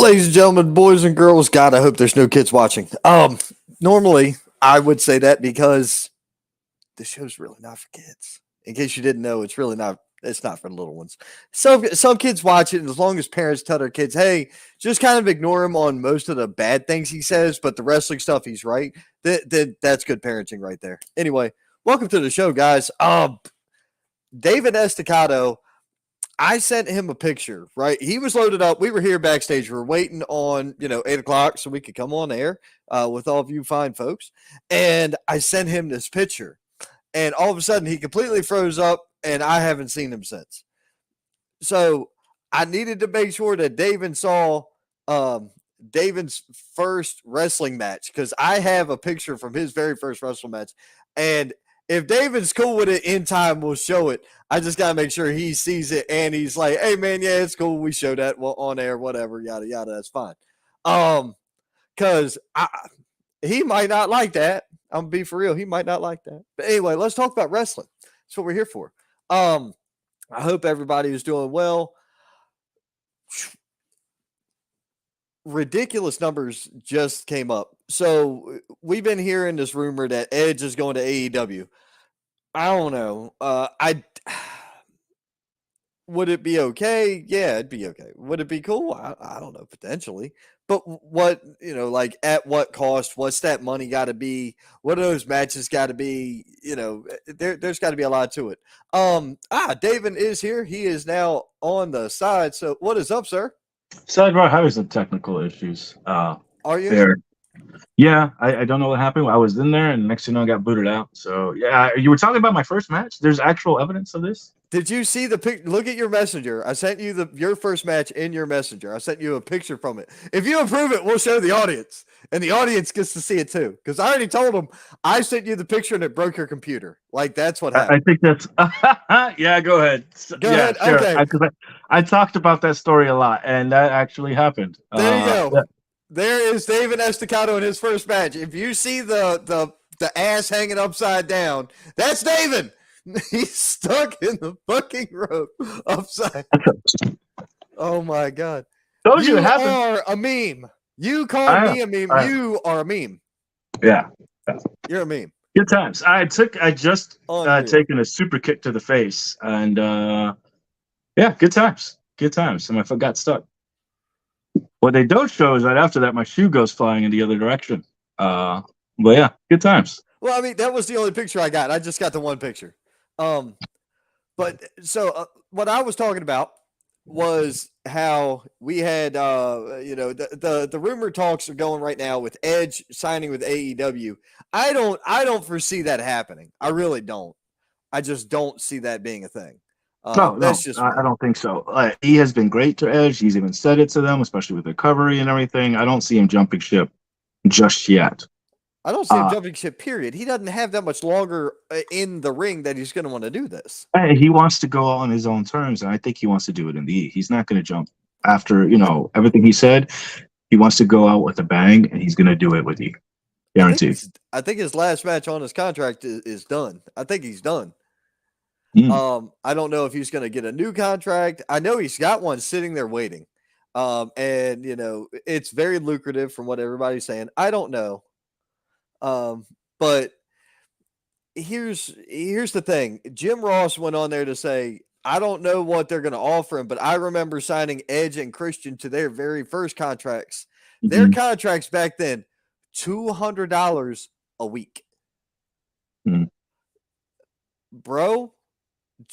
Ladies and gentlemen, boys and girls, God, I hope there's no kids watching. Normally I would say that because the show's really not for kids. In case you didn't know, it's really not. It's not for the little ones. Some kids watch it, and as long as parents tell their kids, "Hey, just kind of ignore him on most of the bad things he says, but the wrestling stuff, he's right." That's good parenting right there. Anyway, welcome to the show, guys. David Estacado, I sent him a picture, right? He was loaded up. We were here backstage. We were waiting on, 8 o'clock so we could come on air with all of you fine folks. And I sent him this picture. And all of a sudden, he completely froze up, and I haven't seen him since. So I needed to make sure that David saw David's first wrestling match because I have a picture from his very first wrestling match. And if David's cool with it in time, we'll show it. I just got to make sure he sees it and he's like, hey, man, yeah, it's cool. We show that on air, whatever, yada, yada. That's fine. Because he might not like that. I'm going to be for real. He might not like that. But anyway, let's talk about wrestling. That's what we're here for. I hope everybody is doing well. Ridiculous numbers just came up. So we've been hearing this rumor that Edge is going to AEW. I don't know. Would it be okay? Yeah, it'd be okay. Would it be cool? I don't know, potentially. But what, like at what cost? What's that money got to be? What are those matches got to be? There's got to be a lot to it. David is here. He is now on the side. So what is up, sir? Sidebar, having some technical issues. Are you? There. Yeah, I don't know what happened. I was in there, and next thing you know, I got booted out. So, yeah, you were talking about my first match? There's actual evidence of this? Did you see the pic? Look at your messenger. I sent you your first match in your messenger. I sent you a picture from it. If you approve it, we'll show the audience, and the audience gets to see it too. Because I already told them I sent you the picture and it broke your computer. Like that's what happened. I think that's yeah. Go ahead. Go ahead. Sure. Okay. I talked about that story a lot, and that actually happened. There you go. Yeah. There is David Estacado in his first match. If you see the ass hanging upside down, that's David. He's stuck in the fucking rope upside. Oh my God! Told you it happened. Are a meme. You called me a meme. You are a meme. Yeah. You're a meme. Good times. I just taken a super kick to the face, and yeah, good times. Good times. And my foot got stuck. What they don't show is right after that, my shoe goes flying in the other direction. But yeah, good times. Well, I mean, that was the only picture I got. I just got the one picture. But so what I was talking about was how we had, the rumor talks are going right now with Edge signing with AEW. I don't foresee that happening. I really don't. I just don't see that being a thing. That's just I don't think so. He has been great to Edge. He's even said it to them, especially with recovery and everything. I don't see him jumping ship just yet. I don't see him jumping ship, period. He doesn't have that much longer in the ring that he's going to want to do this. He wants to go on his own terms, and I think he wants to do it in the E. He's not going to jump after, everything he said. He wants to go out with a bang, and he's going to do it with E. Guaranteed. I think his last match on his contract is done. I think he's done. I don't know if he's going to get a new contract. I know he's got one sitting there waiting. And, it's very lucrative from what everybody's saying. I don't know. But here's the thing. Jim Ross went on there to say, I don't know what they're going to offer him, but I remember signing Edge and Christian to their very first contracts. Mm-hmm. Their contracts back then, $200 a week. Mm-hmm. Bro,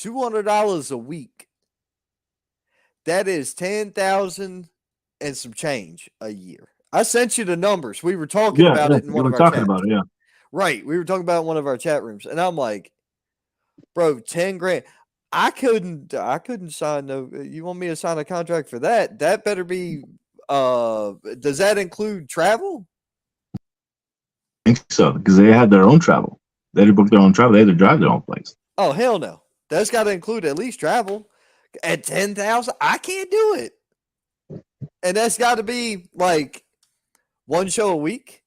$200 a week. That is $10,000 and some change a year. I sent you the numbers. We were talking about it in one of our chats. Yeah. Right. We were talking about it in one of our chat rooms. And I'm like, bro, 10 grand. I couldn't sign you want me to sign a contract for that? That better be does that include travel? I think so, because they had their own travel. They had to book their own travel. They had to drive their own place. Oh, hell no. That's got to include at least travel. At 10,000, I can't do it. And that's got to be like one show a week?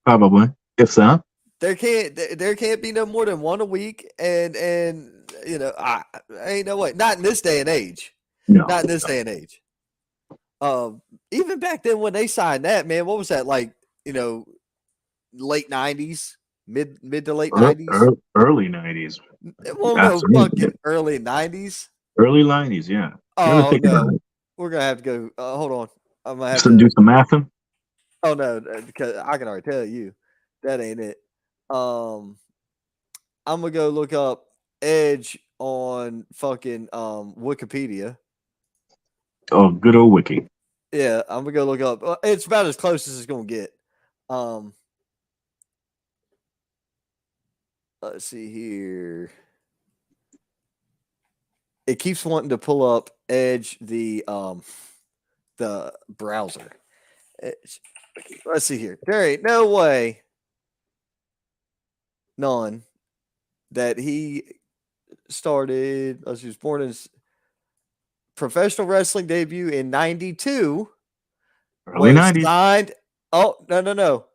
Probably. If so. There can't be no more than one a week, and I ain't no way. Not in this day and age. No. Not in this day and age. Even back then when they signed that, man, what was that like? You know, late '90s, mid to late '90s. Early '90s. Well, no, Absolutely. fucking early '90s. Early '90s. Yeah. You got to Oh think about no, it. we're gonna have to go. Hold on, I'm gonna have So do to. some mathing. Oh no, because I can already tell you that ain't it. Um, I'm gonna go look up Edge on fucking Wikipedia. Oh, good old wiki. Yeah, I'm gonna go look up. It's about as close as it's gonna get. Um, let's see here. It keeps wanting to pull up Edge the browser. Edge. Let's see here. There ain't no way, none, that he started. Let's see, he was born his professional wrestling debut in '92. Early Was '90s. signed. Oh no.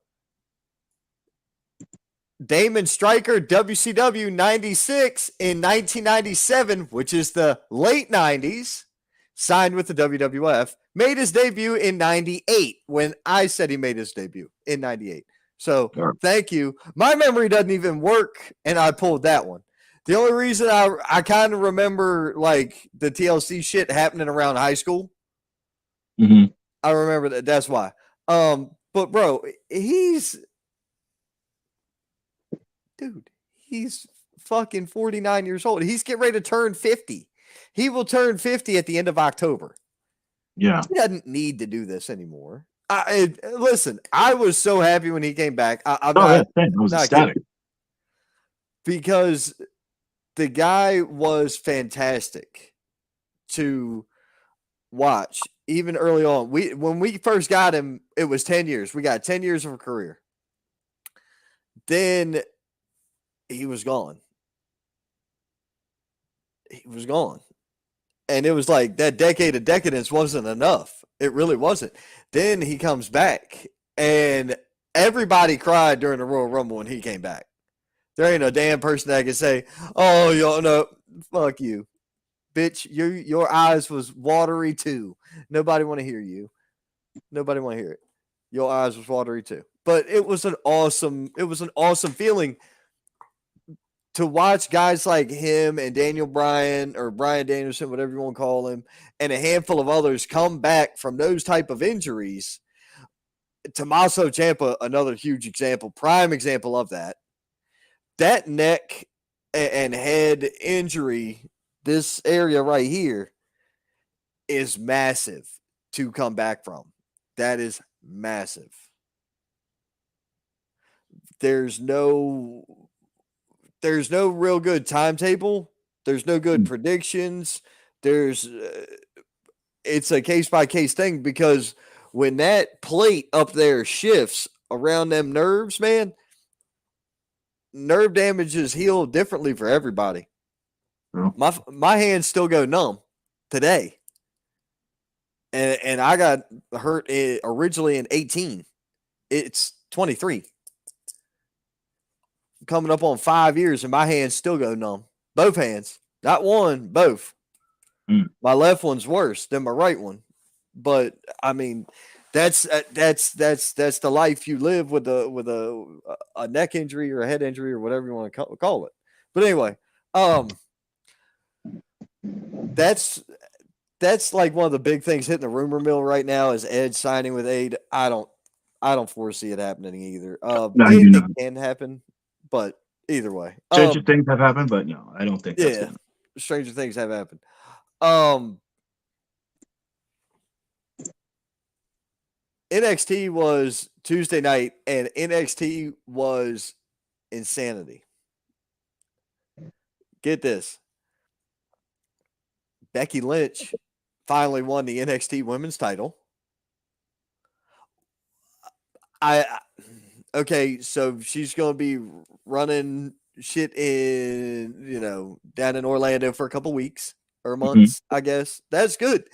Damon Stryker, WCW 96 in 1997, which is the late 90s, signed with the WWF, made his debut in 98 when I said he made his debut in 98. So thank you. My memory doesn't even work, and I pulled that one. The only reason I kind of remember like the TLC shit happening around high school, I remember that. That's why. But bro, he's fucking 49 years old. He's getting ready to turn 50. He will turn 50 at the end of October. Yeah. He doesn't need to do this anymore. Listen, I was so happy when he came back. I'm I was ecstatic. kidding. Because the guy was fantastic to watch, even early on. When we first got him, it was 10 years. We got 10 years of a career. Then he was gone. He was gone. And it was like that decade of decadence wasn't enough. It really wasn't. Then he comes back, and everybody cried during the Royal Rumble when he came back. There ain't a damn person that can say, "Oh, y'all know, fuck you, bitch. Your eyes was watery too. Nobody want to hear you. Nobody want to hear it. Your eyes was watery too." But it was an awesome feeling to watch guys like him and Daniel Bryan or Brian Danielson, whatever you want to call him, and a handful of others come back from those type of injuries. Tommaso Ciampa, another huge example, prime example of that. That neck and head injury, this area right here, is massive to come back from. That is massive. There's no real good timetable. There's no good predictions. It's a case by case thing because when that plate up there shifts around them nerves, man, nerve damages heal differently for everybody. My hands still go numb today. And I got hurt originally in 18. It's 23. Coming up on 5 years, and my hands still go numb. Both hands, not one, both. My left one's worse than my right one, but I mean, that's the life you live with a neck injury or a head injury or whatever you want to call it. But anyway, that's like one of the big things hitting the rumor mill right now is Edge signing with Aid. I don't foresee it happening either. Anything can happen, but either way, stranger things have happened, but no, I don't think that's gonna. Stranger things have happened. NXT was Tuesday night, and NXT was insanity. Get this. Becky Lynch finally won the NXT women's title. Okay, so she's going to be running shit down in Orlando for a couple weeks or months, I guess. That's good.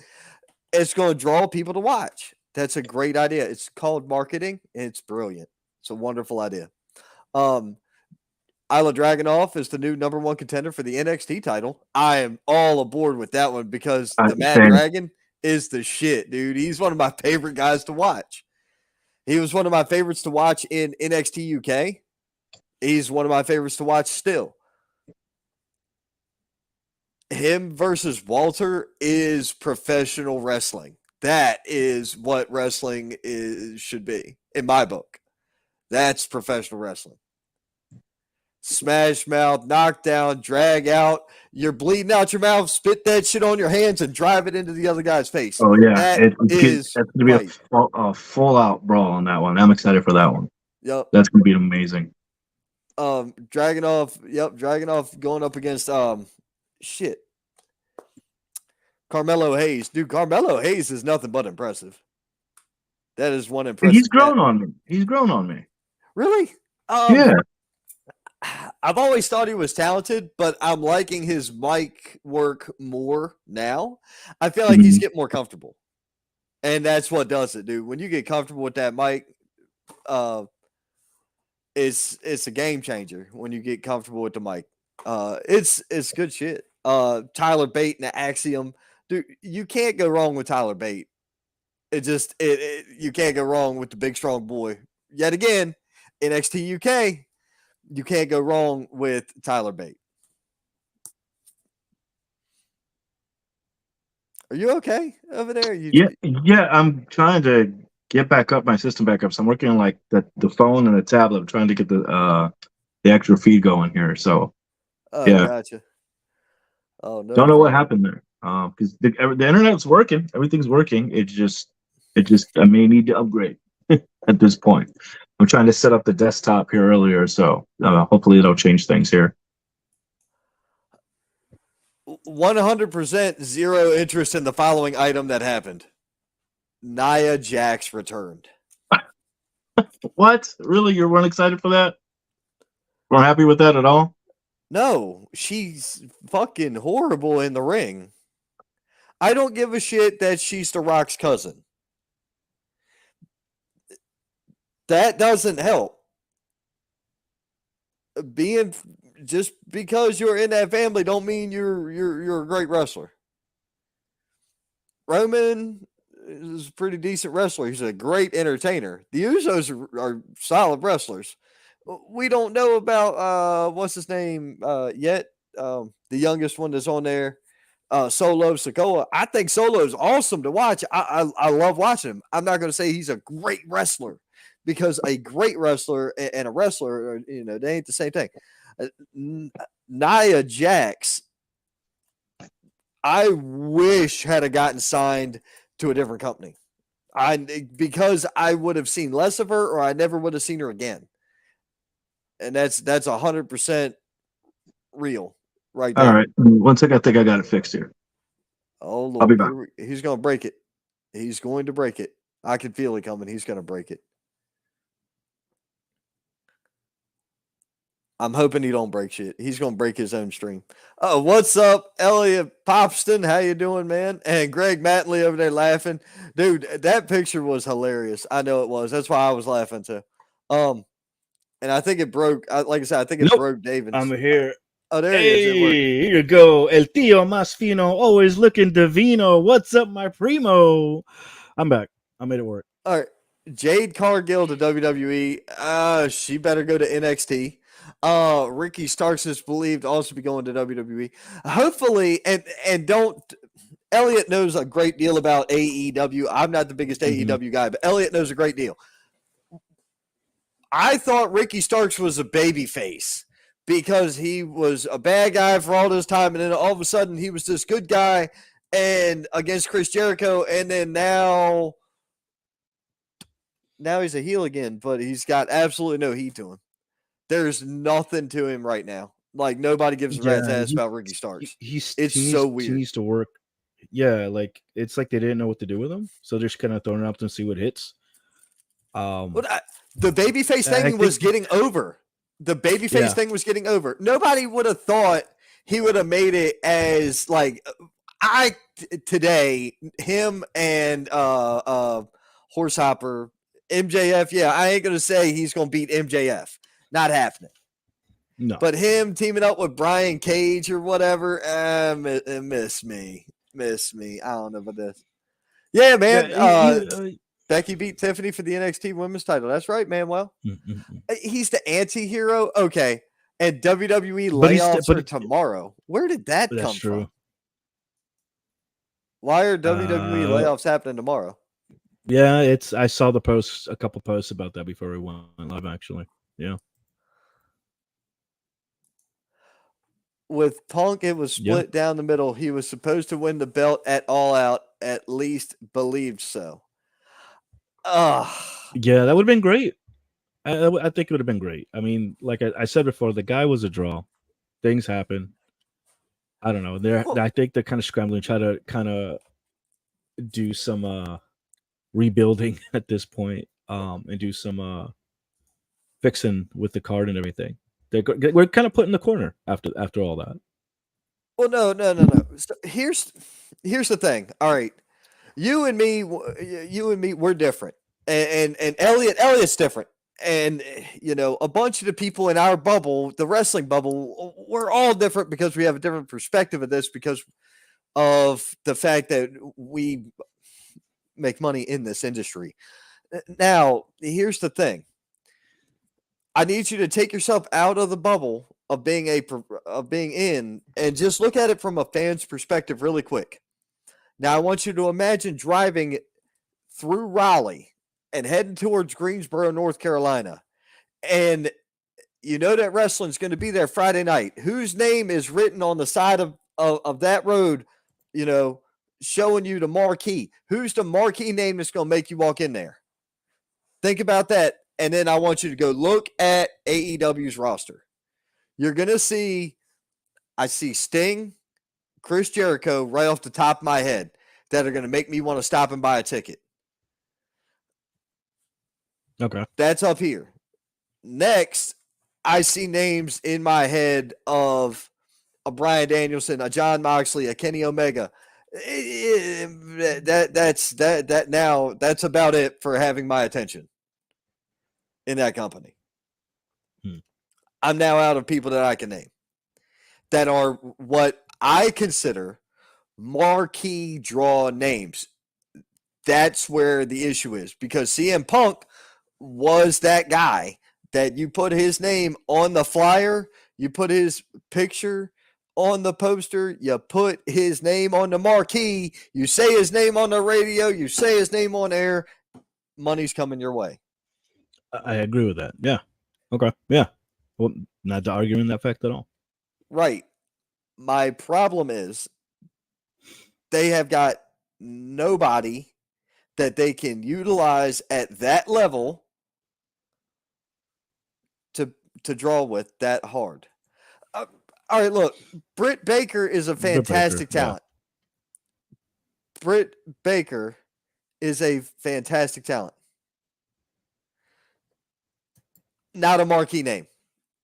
It's going to draw people to watch. That's a great idea. It's called marketing, and it's brilliant. It's a wonderful idea. Isla Dragunov is the new #1 contender for the NXT title. I am all aboard with that one because the Mad Dragon is the shit, dude. He's one of my favorite guys to watch. He was one of my favorites to watch in NXT UK. He's one of my favorites to watch still. Him versus Walter is professional wrestling. That is what wrestling should be, in my book. That's professional wrestling. Smash mouth, knockdown, drag out. You're bleeding out your mouth. Spit that shit on your hands and drive it into the other guy's face. Oh yeah, that's going to be a full out brawl on that one. I'm excited for that one. Yep, that's gonna be amazing. Dragunov going up against Carmelo Hayes. Dude, Carmelo Hayes is nothing but impressive. That is one impressive. He's grown on me. He's grown on me. Really? Yeah. I've always thought he was talented, but I'm liking his mic work more now. I feel like he's getting more comfortable. And that's what does it, dude. When you get comfortable with that mic, it's a game changer when you get comfortable with the mic. It's good shit. Tyler Bate and the Axiom. Dude, you can't go wrong with Tyler Bate. You can't go wrong with the big strong boy. Yet again, NXT UK, you can't go wrong with Tyler Bate. Are you okay over there? Yeah, I'm trying to get my system back up. So I'm working on like the phone and the tablet. I'm trying to get the actual feed going here. So yeah, gotcha. Oh no, don't know what happened there. Because the internet's working, everything's working. It just I may need to upgrade at this point. I'm trying to set up the desktop here earlier, so hopefully it'll change things here. 100% zero interest in the following item that happened. Nia Jax returned. What? Really? You weren't excited for that? Weren't happy with that at all? No, she's fucking horrible in the ring. I don't give a shit that she's The Rock's cousin. That doesn't help. Just because you're in that family don't mean you're a great wrestler. Roman is a pretty decent wrestler. He's a great entertainer. The Usos are solid wrestlers. We don't know about what's his name yet. The youngest one that's on there, Solo Sikoa. I think Solo is awesome to watch. I love watching him. I'm not going to say he's a great wrestler, because a great wrestler and a wrestler, they ain't the same thing. Nia Jax, I wish had gotten signed to a different company. Because I would have seen less of her, or I never would have seen her again. And that's 100% real, right there. All right, one second. I think I got it fixed here. Oh Lord, I'll be back. He's going to break it. He's going to break it. I can feel it coming. He's going to break it. I'm hoping he don't break shit. He's going to break his own stream. Oh, what's up, Elliot Popston? How you doing, man? And Greg Matley over there laughing. Dude, that picture was hilarious. I know it was. That's why I was laughing too. And I think it broke. Like I said, I think it broke David's. I'm here. Oh, there he is. Here you go. El tío más fino, always looking divino. What's up, my primo? I'm back. I made it work. All right. Jade Cargill to WWE. She better go to NXT. Ricky Starks is believed also be going to WWE. Hopefully, and don't. Elliot knows a great deal about AEW. I'm not the biggest AEW guy, but Elliot knows a great deal. I thought Ricky Starks was a babyface because he was a bad guy for all this time, and then all of a sudden he was this good guy and against Chris Jericho, and then now he's a heel again, but he's got absolutely no heat to him. There's nothing to him right now. Like, nobody gives a rat's ass about Ricky Starks. It's so weird. He needs to work. Yeah, like it's like they didn't know what to do with him, so they're just kind of throwing it up to see what hits. The babyface thing was getting over. The babyface thing was getting over. Nobody would have thought he would have made it as like today. Him and Horsehopper, MJF. Yeah, I ain't gonna say he's gonna beat MJF. Not happening. No. But him teaming up with Brian Cage or whatever, miss me. I don't know about this. Yeah, man. Yeah, Becky beat Tiffany for the NXT Women's title. That's right, Manuel. mm. He's the anti-hero. Okay. And WWE But layoffs are tomorrow. Where did that that's come true. from? Why are WWE layoffs happening tomorrow? Yeah, I saw the posts, a couple posts about that before we went live, actually. Yeah. With Punk, it was split down the middle. He was supposed to win the belt at All Out, at least believed so. Yeah, that would have been great. I think it would have been great. I mean, like I said before, the guy was a draw. Things happen. I don't know. I think they're kind of scrambling, try to kind of do some rebuilding at this point, and do some fixing with the card and everything. We're kind of put in the corner after all that. Well, no. So here's the thing. All right, you and me, we're different, and Elliot's different, and a bunch of the people in our bubble, the wrestling bubble, we're all different because we have a different perspective of this because of the fact that we make money in this industry. Now, here's the thing. I need you to take yourself out of the bubble of being in and just look at it from a fan's perspective really quick. Now, I want you to imagine driving through Raleigh and heading towards Greensboro, North Carolina. And you know that wrestling's going to be there Friday night. Whose name is written on the side of that road, showing you the marquee? Who's the marquee name that's going to make you walk in there? Think about that. And then I want you to go look at AEW's roster. You're going to see, I see Sting, Chris Jericho right off the top of my head that are going to make me want to stop and buy a ticket. Okay. That's up here. Next, I see names in my head of a Bryan Danielson, a John Moxley, a Kenny Omega. That's about it for having my attention in that company. I'm now out of people that I can name that are what I consider marquee draw names. That's where the issue is because CM Punk was that guy that you put his name on the flyer, you put his picture on the poster, you put his name on the marquee, you say his name on the radio, you say his name on air, money's coming your way. I agree with that. Yeah. Okay. Yeah. Well, not arguing that fact at all. Right. My problem is they have got nobody that they can utilize at that level to draw with that hard. All right, look, Britt Baker is a fantastic talent. Yeah. Britt Baker is a fantastic talent. Not a marquee name.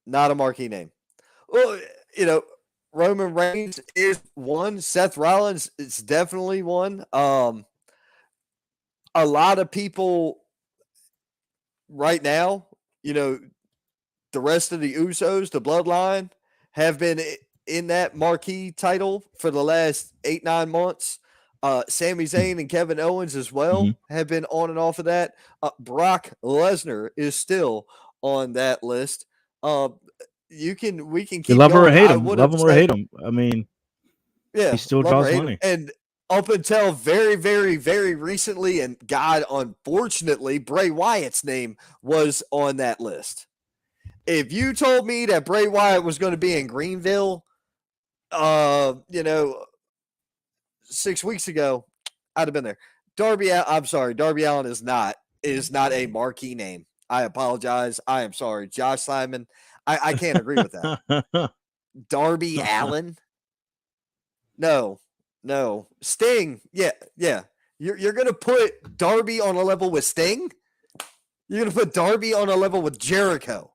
Well, Roman Reigns is one. Seth Rollins is definitely one. A lot of people right now, the rest of the Usos, the Bloodline, have been in that marquee title for the last 8-9 months. Sami Zayn and Kevin Owens as well have been on and off of that. Brock Lesnar is still on that list. We can keep love going. Or hate him. Love him or hate him. I mean, yeah, he still draws money. And up until very, very, very recently, and God, unfortunately, Bray Wyatt's name was on that list. If you told me that Bray Wyatt was going to be in Greenville, 6 weeks ago, I'd have been there. Darby Allin is not a marquee name. I apologize. I am sorry. Josh Simon, I can't agree with that. Darby Allin? No. Sting, yeah. You're going to put Darby on a level with Sting? You're going to put Darby on a level with Jericho?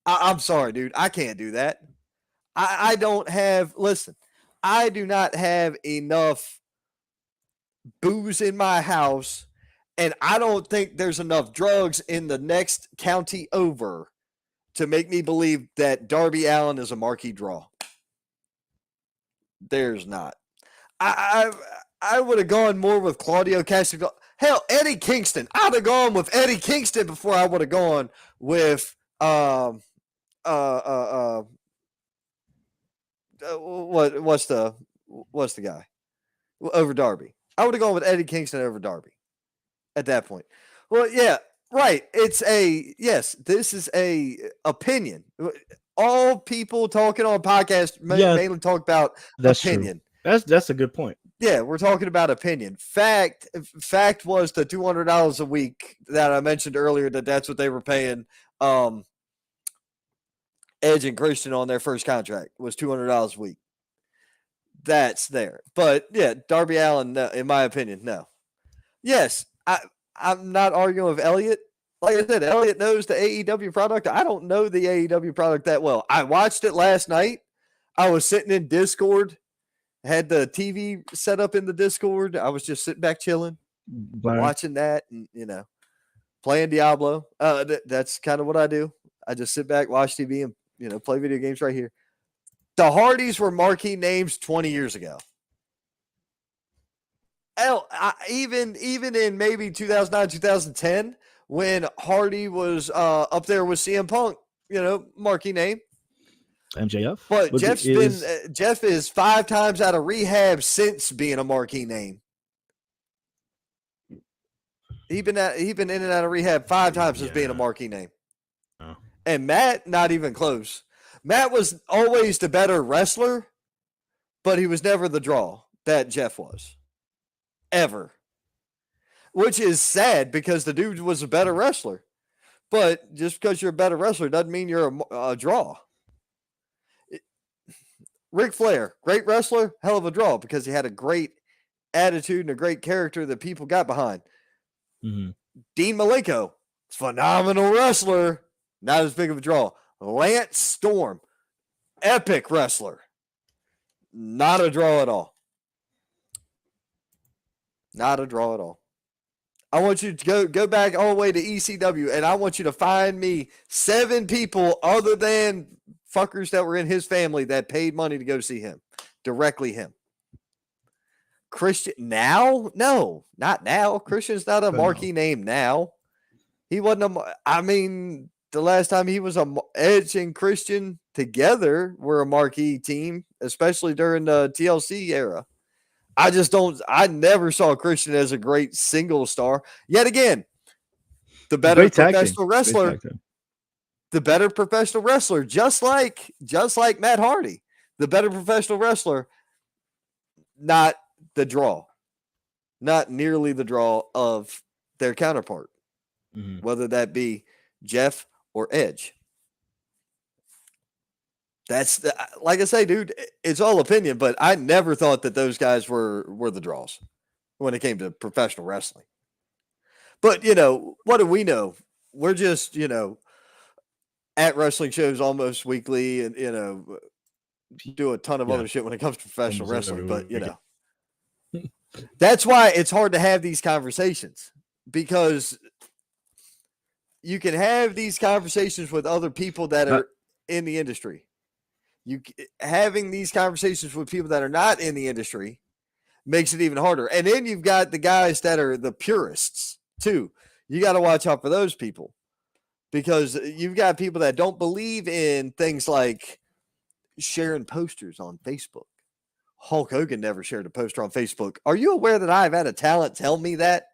I'm sorry, dude. I can't do that. I do not have enough booze in my house, and I don't think there's enough drugs in the next county over to make me believe that Darby Allin is a marquee draw. There's not. I would have gone more with Claudio Castagnoli. Hell, Eddie Kingston. I'd have gone with Eddie Kingston before I would have gone with what's the guy over Darby. I would have gone with Eddie Kingston over Darby at that point. Well, yeah, right. This is a opinion. All people talking on podcasts mainly talk about opinion. True. That's a good point. Yeah, we're talking about opinion. Fact was the $200 a week that I mentioned earlier. That's what they were paying Edge and Christian on their first contract was $200 a week. That's there. But yeah, Darby Allin, no, in my opinion, no. Yes, I'm not arguing with Elliot. Like I said, Elliot knows the AEW product. I don't know the AEW product that well. I watched it last night. I was sitting in Discord, had the TV set up in the Discord. I was just sitting back chilling, watching that, and playing Diablo. That's kind of what I do. I just sit back, watch TV, and play video games right here. The Hardys were marquee names 20 years ago. Even in maybe 2009, 2010, when Hardy was up there with CM Punk, marquee name. MJF. But Jeff is 5 times out of rehab since being a marquee name. He been in and out of rehab 5 times since being a marquee name. Oh. And Matt, not even close. Matt was always the better wrestler, but he was never the draw that Jeff was. Ever. Which is sad because the dude was a better wrestler. But just because you're a better wrestler doesn't mean you're a draw. Ric Flair, great wrestler, hell of a draw because he had a great attitude and a great character that people got behind. Mm-hmm. Dean Malenko, phenomenal wrestler, not as big of a draw. Lance Storm, epic wrestler, not a draw at all. Not a draw at all. I want you to go back all the way to ECW, and I want you to find me 7 people other than fuckers that were in his family that paid money to go see him. Directly him. Christian, now? No, not now. Christian's not a marquee name now. He wasn't the last time he was Edge and Christian together were a marquee team, especially during the TLC era. I never saw Christian as a great single star. Yet again, the better professional wrestler, just like Matt Hardy, the better professional wrestler, not the draw, not nearly the draw of their counterpart, whether that be Jeff or Edge. That's like I say, dude, it's all opinion, but I never thought that those guys were the draws when it came to professional wrestling. But, what do we know? We're just, at wrestling shows almost weekly and, do a ton of other shit when it comes to professional wrestling. But, that's why it's hard to have these conversations because you can have these conversations with other people that are in the industry. Having these conversations with people that are not in the industry makes it even harder. And then you've got the guys that are the purists too. You got to watch out for those people because you've got people that don't believe in things like sharing posters on Facebook. Hulk Hogan never shared a poster on Facebook. Are you aware that I've had a talent tell me that?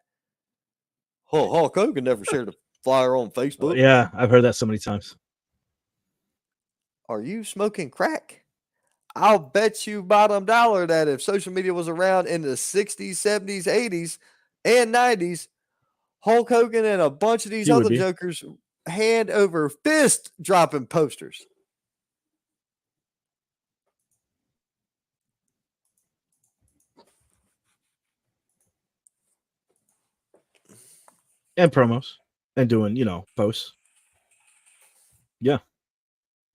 Oh, Hulk Hogan never shared a flyer on Facebook. Yeah, I've heard that so many times. Are you smoking crack? I'll bet you bottom dollar that if social media was around in the 60s, 70s, 80s, and 90s, Hulk Hogan and a bunch of these other jokers hand over fist dropping posters. And promos and doing, posts. Yeah.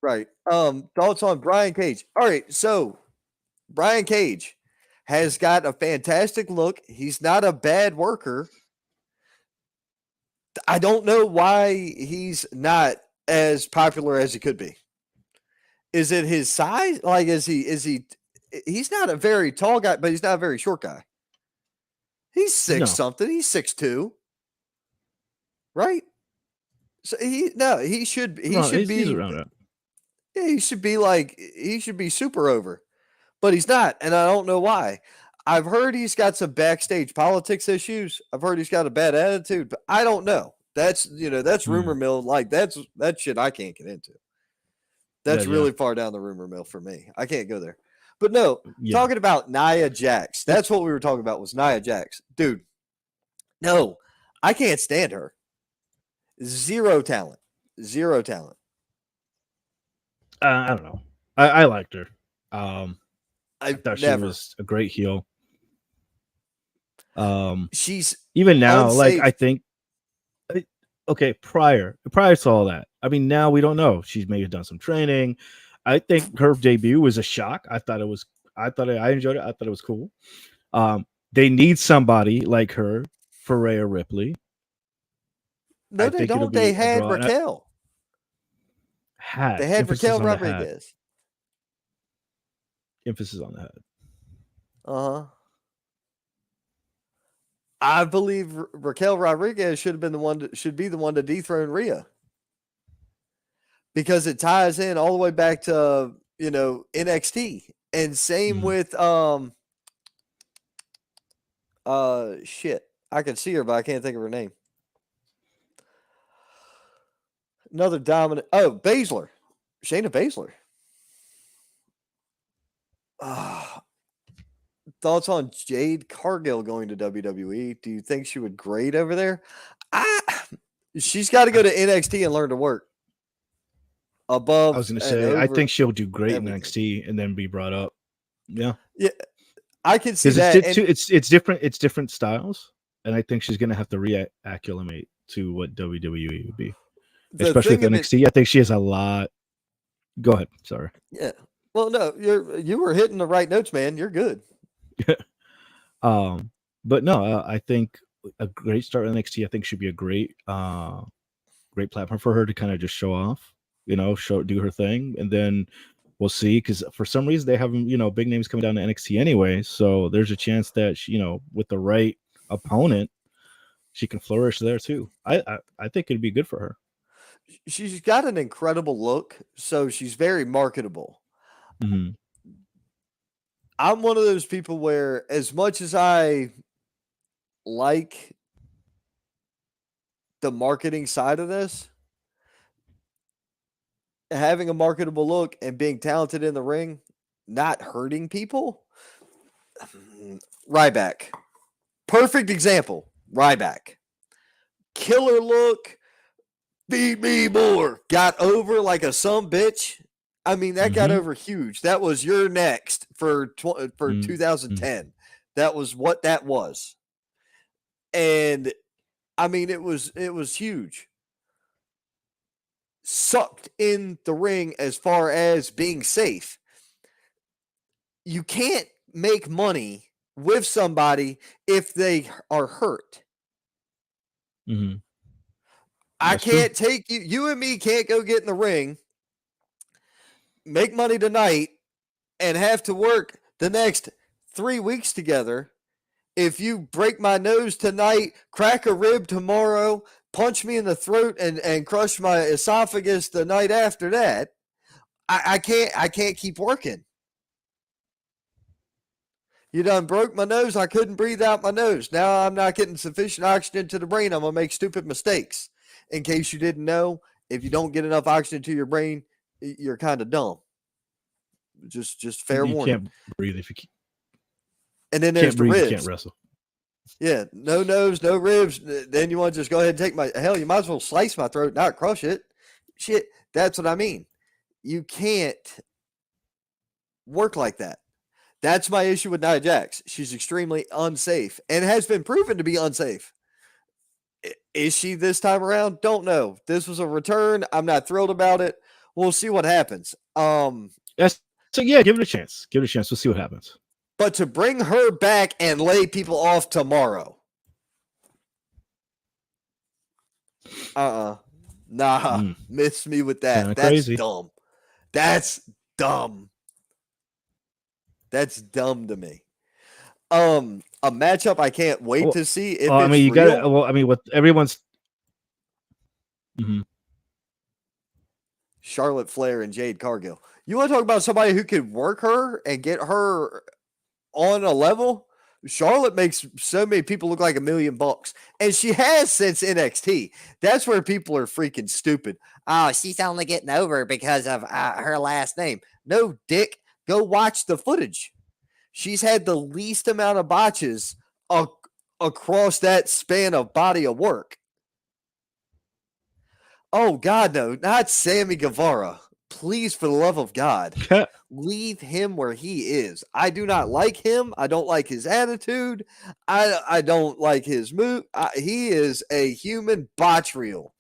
Right. Thoughts on Brian Cage. All right. So Brian Cage has got a fantastic look. He's not a bad worker. I don't know why he's not as popular as he could be. Is it his size? Like, he's not a very tall guy, but he's not a very short guy. He's six No. something. He's 6'2", right? So he should he's be around that. yeah, he should be super over, but he's not, and I don't know why. I've heard he's got some backstage politics issues. I've heard he's got a bad attitude, but I don't know. That's rumor mill. Like that's shit I can't get into. That's really far down the rumor mill for me. I can't go there. But no, talking about Nia Jax. That's what we were talking about was Nia Jax. Dude, no, I can't stand her. Zero talent. Zero talent. I don't know. I liked her. I thought she was a great heel. She's even now, unsafe. like I think okay, prior to all that. I mean, now we don't know. She's maybe done some training. I think her debut was a shock. I enjoyed it. I thought it was cool. They need somebody like her for Rhea Ripley. No, they don't. They had Raquel. They had Raquel Rodriguez. Emphasis on the head. Uh-huh. I believe Raquel Rodriguez should be the one to dethrone Rhea. Because it ties in all the way back to, NXT. And same with shit. I can see her, but I can't think of her name. Another dominant. Oh, Baszler. Shayna Baszler. Thoughts on Jade Cargill going to WWE? Do you think she would grade over there? She's got to go to NXT and learn to work. Above. I was going to say, I think she'll do great in NXT and then be brought up. Yeah. Yeah. I can see that. It's different. It's different styles. And I think she's going to have to reacclimate to what WWE would be. Especially with NXT. I think she has a lot. Go ahead. Sorry. Yeah. Well, no, you were hitting the right notes, man. You're good. But no, I think a great start in NXT. I think should be a great platform for her to kind of just show off, do her thing, and then we'll see. Because for some reason they have big names coming down to NXT anyway, so there's a chance that she, with the right opponent, she can flourish there too. I think it'd be good for her. She's got an incredible look, so she's very marketable. Mm-hmm. I'm one of those people where, as much as I like the marketing side of this, having a marketable look and being talented in the ring, not hurting people. Ryback. Perfect example. Ryback. Killer look. Beat me more. Got over like a sumbitch. I mean, that got over huge. That was your next for 2010. That was what that was. And I mean, it was huge. Sucked in the ring as far as being safe. You can't make money with somebody if they are hurt. Mm-hmm. I can't take you. You and me can't go get in the ring, make money tonight, and have to work the next 3 weeks together. If you break my nose tonight, crack a rib tomorrow, punch me in the throat, and crush my esophagus the night after that, I can't keep working. You done broke my nose. I couldn't breathe out my nose. Now I'm not getting sufficient oxygen to the brain. I'm going to make stupid mistakes. In case you didn't know, if you don't get enough oxygen to your brain, you're kind of dumb. Just fair warning. You can't breathe if you can't. And then there's the ribs. You can't wrestle. Yeah, no nose, no ribs. Then you want to just go ahead and take my hell. You might as well slice my throat, not crush it. Shit, that's what I mean. You can't work like that. That's my issue with Nia Jax. She's extremely unsafe and has been proven to be unsafe. Is she this time around? Don't know. This was a return. I'm not thrilled about it. We'll see what happens. So yeah, give it a chance. Give it a chance. We'll see what happens. But to bring her back and lay people off tomorrow. Nah. Miss me with that. Kinda That's crazy. Dumb. That's dumb. That's dumb to me. a matchup I can't wait to see if well, I it's mean, you real. got. Well, I mean, what everyone's. Mhm. Charlotte Flair and Jade Cargill. You want to talk about somebody who could work her and get her on a level? Charlotte makes so many people look like $1 million, and she has since NXT. That's where people are freaking stupid. Oh, she's only getting over because of her last name. No, dick. Go watch the footage. She's had the least amount of botches across that span of body of work. Oh, God, no, not Sammy Guevara. Please, for the love of God, leave him where he is. I do not like him. I don't like his attitude. I don't like his move. He is a human botch reel.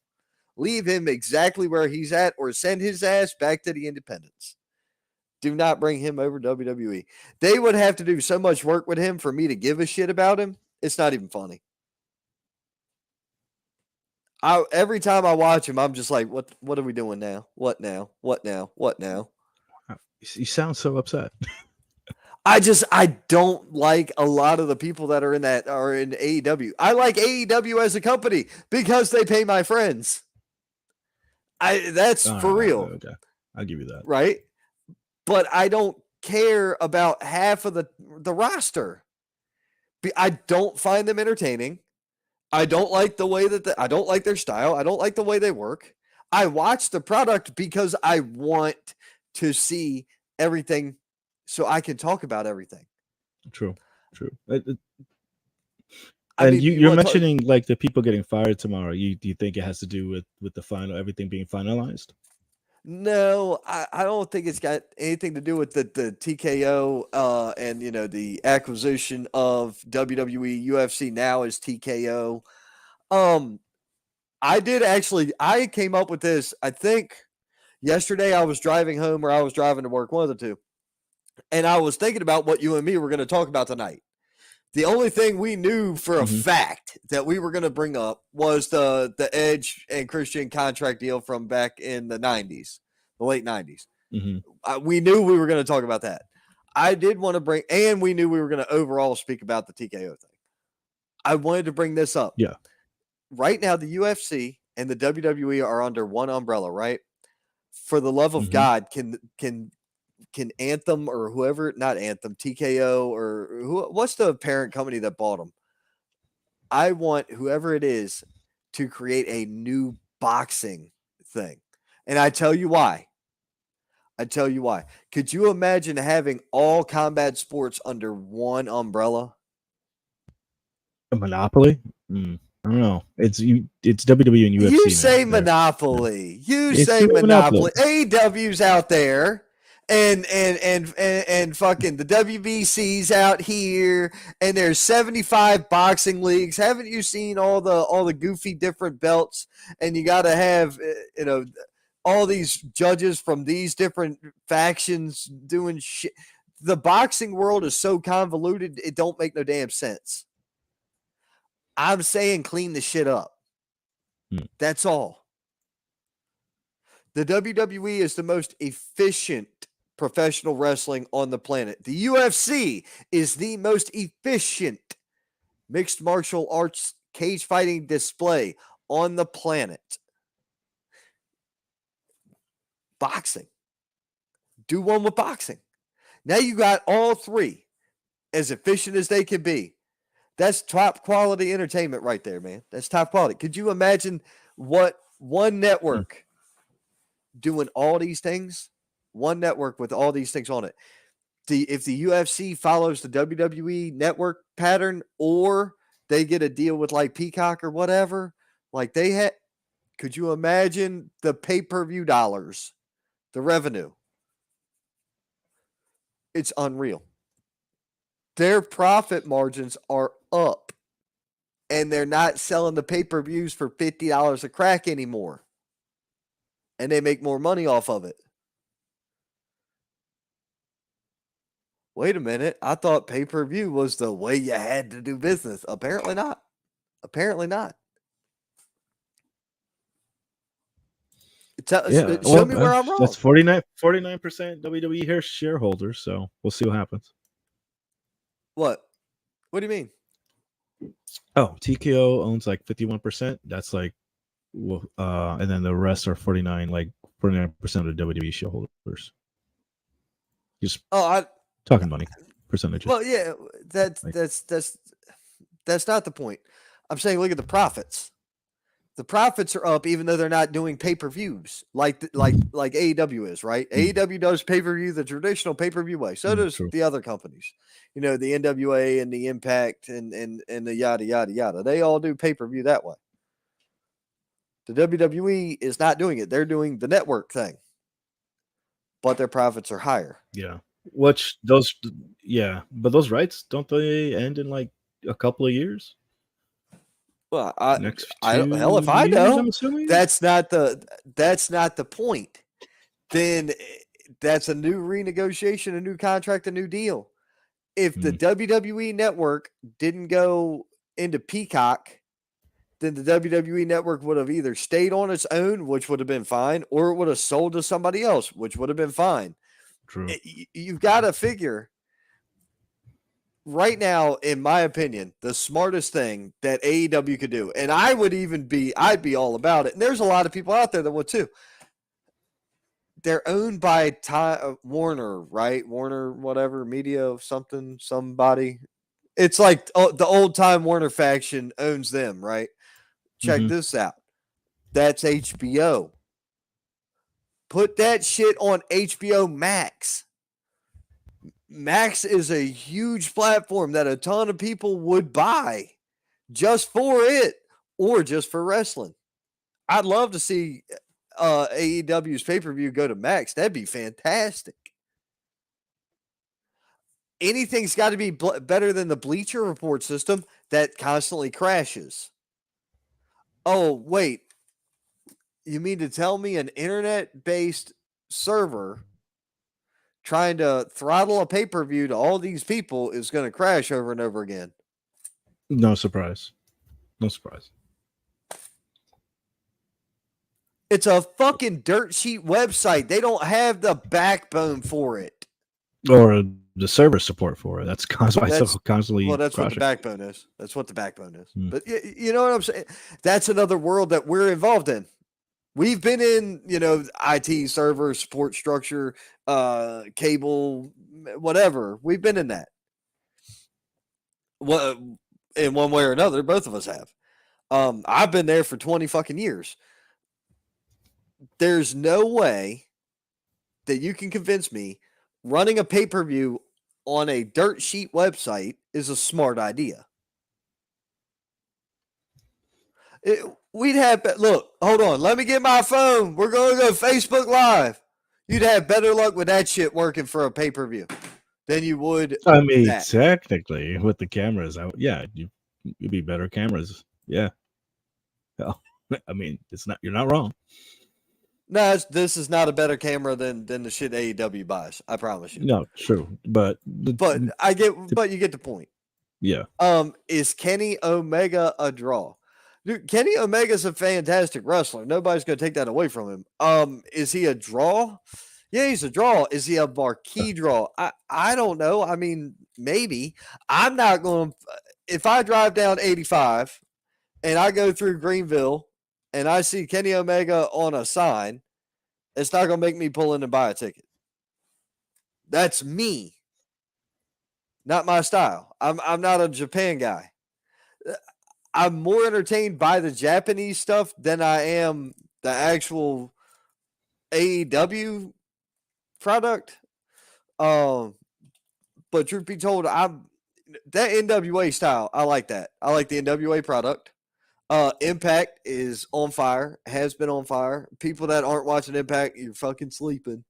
Leave him exactly where he's at or send his ass back to the independents. Do not bring him over WWE. They would have to do so much work with him for me to give a shit about him. It's not even funny. Every time I watch him, I'm just like, what are we doing now? What now? What now? What now? You sound so upset. I don't like a lot of the people that are in AEW. I like AEW as a company because they pay my friends. That's for real. Okay. I'll give you that. Right? But I don't care about half of the roster. I don't find them entertaining. I don't like the way that I don't like their style. I don't like the way they work. I watch the product because I want to see everything so I can talk about everything. True. And you're mentioning like the people getting fired tomorrow. Do you think it has to do with the final, everything being finalized? No, I don't think it's got anything to do with the TKO and the acquisition of WWE. UFC now is TKO. I came up with this, I think yesterday. I was driving home or I was driving to work, one of the two. And I was thinking about what you and me were going to talk about tonight. The only thing we knew for a fact that we were going to bring up was the Edge and Christian contract deal from back in the 90s, the late 90s. We knew we were going to talk about that. I did want to bring, and we knew we were going to overall speak about the TKO thing. I wanted to bring this up. Yeah. Right now, the UFC and the WWE are under one umbrella, right? For the love of God, can Anthem or whoever, not Anthem, TKO or what's the parent company that bought them? I want whoever it is to create a new boxing thing. And I tell you why. Could you imagine having all combat sports under one umbrella? A monopoly? I don't know. It's WWE and UFC. You say monopoly. You say monopoly. AEW's out there. And fucking the WBC's out here, and there's 75 boxing leagues. Haven't you seen all the goofy different belts? And you got to have all these judges from these different factions doing shit. The boxing world is so convoluted, it don't make no damn sense. I'm saying clean the shit up. That's all. The WWE is the most efficient professional wrestling on the planet. The UFC is the most efficient mixed martial arts cage fighting display on the planet. Boxing. Do one with boxing. Now you got all three as efficient as they can be. That's top quality entertainment right there, man. That's top quality. Could you imagine what one network doing all these things? One network with all these things on it. If the UFC follows the WWE network pattern, or they get a deal with like Peacock or whatever, like they had, could you imagine the pay-per-view dollars, the revenue? It's unreal. Their profit margins are up, and they're not selling the pay-per-views for $50 a crack anymore, and they make more money off of it. Wait a minute. I thought pay-per-view was the way you had to do business. Apparently not. Show me where I'm wrong. That's 49% WWE shareholders, so we'll see what happens. What? What do you mean? Oh, TKO owns like 51%. That's like, and then the rest are 49% of the WWE shareholders. Just talking money percentages. Well, yeah, that's not the point. I'm saying look at the profits. The profits are up even though they're not doing pay-per-views like AEW is, right? AEW does pay-per-view the traditional pay-per-view way. So does the other companies. You know, the NWA and the Impact and the yada yada yada. They all do pay-per-view that way. The WWE is not doing it. They're doing the network thing. But their profits are higher. Yeah. But those rights, don't they end in like a couple of years? Well, hell, if I know, that's not the point. Then that's a new renegotiation, a new contract, a new deal. If the WWE network didn't go into Peacock, then the WWE network would have either stayed on its own, which would have been fine, or it would have sold to somebody else, which would have been fine. True. You've got to figure. Right now, in my opinion, the smartest thing that AEW could do, and I'd be all about it. And there's a lot of people out there that would too. They're owned by Warner, right? Warner, whatever, media, somebody. It's like the old time Warner faction owns them, right? Check this out. That's HBO. Put that shit on HBO Max. Max is a huge platform that a ton of people would buy just for it or just for wrestling. I'd love to see AEW's pay-per-view go to Max. That'd be fantastic. Anything's got to be better than the Bleacher Report system that constantly crashes. Oh, wait. You mean to tell me an internet-based server trying to throttle a pay-per-view to all these people is going to crash over and over again? No surprise. No surprise. It's a fucking dirt sheet website. They don't have the backbone for it. Or the server support for it. That's constantly. Well, that's what the backbone is. That's what the backbone is. But you know what I'm saying? That's another world that we're involved in. We've been in, IT, server, support structure, cable, whatever. We've been in that. Well, in one way or another, both of us have. I've been there for 20 fucking years. There's no way that you can convince me running a pay-per-view on a dirt sheet website is a smart idea. We'd have, look, hold on. Let me get my phone. We're going to go Facebook Live. You'd have better luck with that shit working for a pay-per-view than you would. I mean, technically, with the cameras, you'd be better cameras. Yeah. Well, I mean, you're not wrong. No, this is not a better camera than the shit AEW buys. I promise you. No, true, but you get the point. Yeah. Is Kenny Omega a draw? Dude, Kenny Omega's a fantastic wrestler. Nobody's going to take that away from him. Is he a draw? Yeah, he's a draw. Is he a marquee draw? I don't know. I mean, maybe. I'm not going to. If I drive down 85 and I go through Greenville and I see Kenny Omega on a sign, it's not going to make me pull in and buy a ticket. That's me. Not my style. I'm not a Japan guy. I'm more entertained by the Japanese stuff than I am the actual AEW product. But truth be told, that NWA style, I like that. I like the NWA product. Impact is on fire, has been on fire. People that aren't watching Impact, you're fucking sleeping.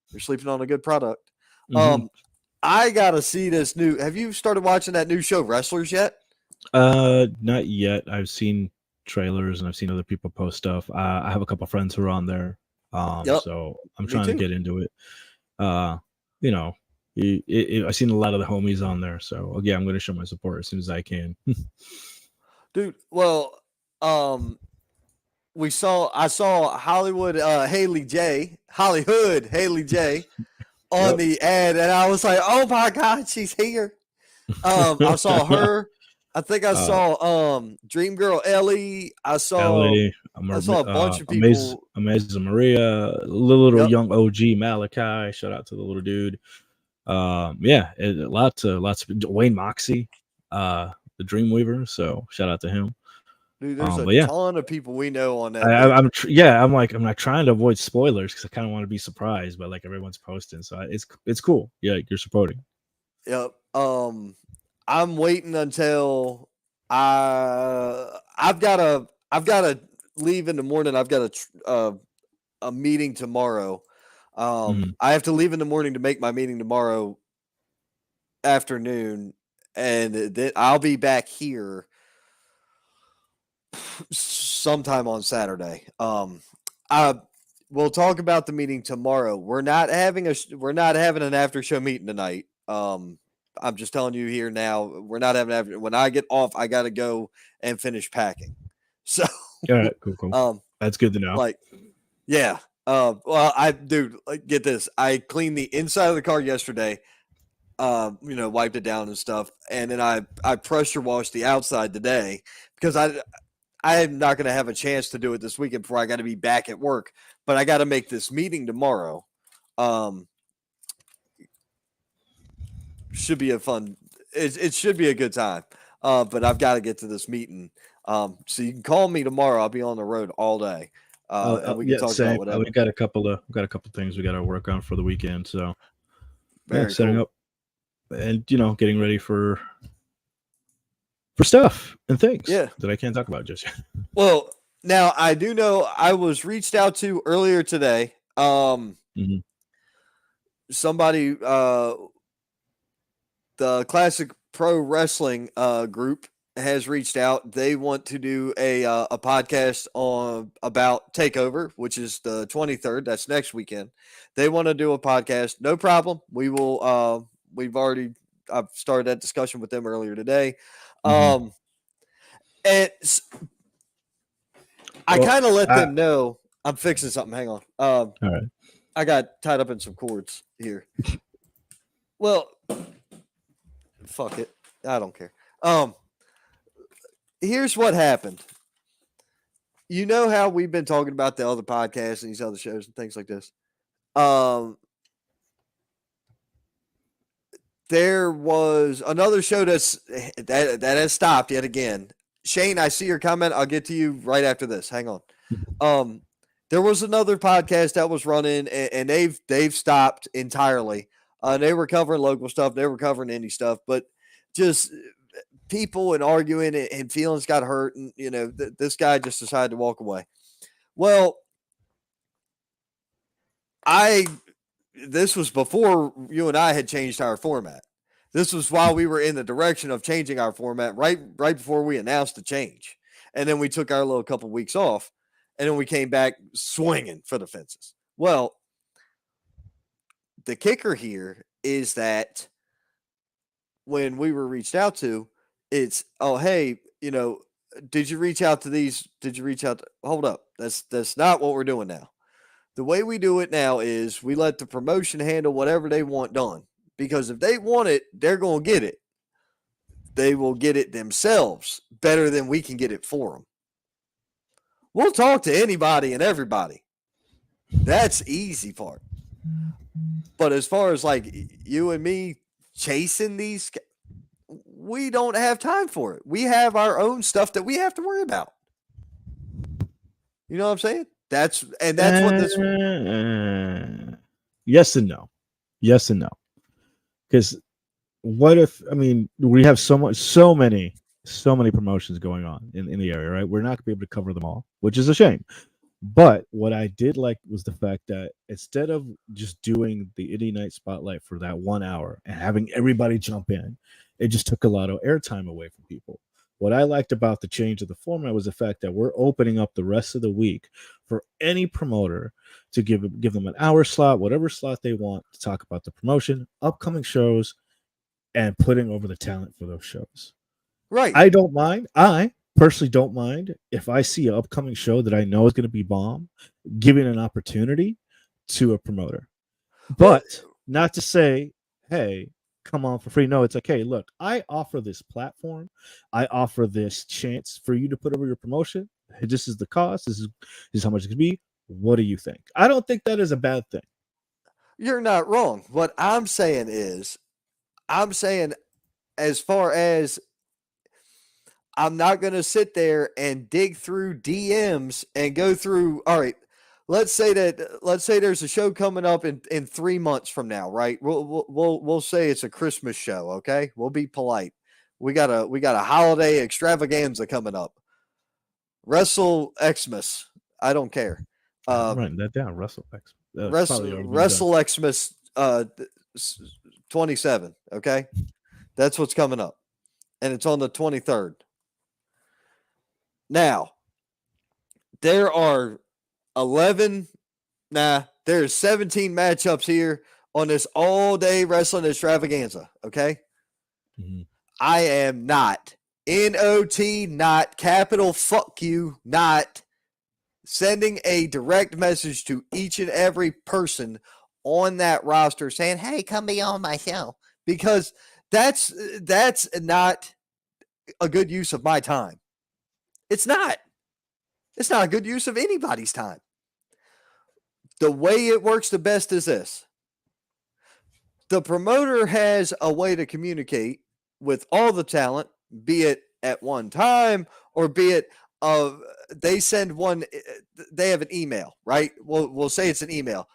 You're sleeping on a good product. I gotta see this new. Have you started watching that new show, Wrestlers, yet? Not yet. I've seen trailers and I've seen other people post stuff. I have a couple friends who are on there. So I'm trying to get into it. I've seen a lot of the homies on there. So yeah, I'm going to show my support as soon as I can. Dude, well, I saw Hollywood Haley J on the ad, and I was like, oh my God, she's here. I saw her. I think I saw Dream Girl Ellie. I saw a bunch of people. Amazing Maria, little Yep. young OG Malachi. Shout out to the little dude. Yeah, lots of Wayne Moxie, the Dreamweaver. So shout out to him. Dude, there's a But yeah, ton of people we know on that. I'm not trying to avoid spoilers because I kind of want to be surprised, but like everyone's posting, so it's cool. Yeah, you're supporting. Yep. I'm waiting until I've got to leave in the morning. I've got a meeting tomorrow. I have to leave in the morning to make my meeting tomorrow afternoon, and then I'll be back here sometime on Saturday. We'll talk about the meeting tomorrow. We're not having an after show meeting tonight. I'm just telling you here now, we're not having after. When I get off, I got to go and finish packing. So, all right, cool. That's good to know. Like, yeah. Well, get this. I cleaned the inside of the car yesterday. Wiped it down and stuff, and then I pressure washed the outside today because I'm not going to have a chance to do it this weekend before I got to be back at work. But I got to make this meeting tomorrow. Should be a fun. It should be a good time. But I've got to get to this meeting. So you can call me tomorrow. I'll be on the road all day. And we can talk about whatever. We got a couple things we got to work on for the weekend. So setting cool. up and getting ready for stuff and things that I can't talk about just yet. Well, now I do know I was reached out to earlier today. Somebody, the Classic Pro Wrestling group has reached out. They want to do a podcast about TakeOver, which is the 23rd. That's next weekend. They want to do a podcast. No problem. We will. I've started that discussion with them earlier today. And I kind of let them know I'm fixing something. Hang on. All right. I got tied up in some cords here. Well, fuck it. I don't care. Here's what happened. You know how we've been talking about the other podcasts and these other shows and things like this. There was another show that has stopped yet again. Shane, I see your comment. I'll get to you right after this. Hang on. There was another podcast that was running, and they've stopped entirely. They were covering local stuff. They were covering indie stuff, but just people and arguing and feelings got hurt. And, this guy just decided to walk away. Well, this was before you and I had changed our format. This was while we were in the direction of changing our format right before we announced the change. And then we took our little couple weeks off, and then we came back swinging for the fences. Well, the kicker here is that when we were reached out to, it's, oh, hey, did you reach out to these? Did you reach out? Hold up. That's not what we're doing now. The way we do it now is we let the promotion handle whatever they want done. Because if they want it, they're going to get it. They will get it themselves better than we can get it for them. We'll talk to anybody and everybody. That's easy part. But as far as like you and me chasing these, we don't have time for it. We have our own stuff that we have to worry about. You know what I'm saying? That's what this. Yes and no. Yes and no. Because what if, we have so many promotions going on in the area, right? We're not going to be able to cover them all, which is a shame. But what I did like was the fact that instead of just doing the Indie Night Spotlight for that 1 hour and having everybody jump in, it just took a lot of airtime away from people. What I liked about the change of the format was the fact that we're opening up the rest of the week for any promoter to give them an hour slot, whatever slot they want, to talk about the promotion, upcoming shows, and putting over the talent for those shows. Right. I don't mind. I personally don't mind if I see an upcoming show that I know is going to be bomb, giving an opportunity to a promoter. But not to say, hey, come on for free. No, it's like, hey, look, I offer this platform, I offer this chance for you to put over your promotion. Hey, this is the cost. This is how much it could be. What do you think? I don't think that is a bad thing. You're not wrong. What I'm saying is, as far as I'm not going to sit there and dig through DMs and go through. All right, let's say there's a show coming up in 3 months from now, right? We'll say it's a Christmas show, okay? We'll be polite. We got a holiday extravaganza coming up. Wrestle Xmas. I don't care. Writing that down. Wrestle Xmas 27, okay? That's what's coming up. And it's on the 23rd. Now, there's 17 matchups here on this all-day wrestling extravaganza, okay? Mm-hmm. I am not, N-O-T, not, capital fuck you, not sending a direct message to each and every person on that roster saying, hey, come be on my show. Because that's not a good use of my time. It's not. It's not a good use of anybody's time. The way it works the best is this. The promoter has a way to communicate with all the talent, be it at one time or be it they have an email, right? We'll say it's an email.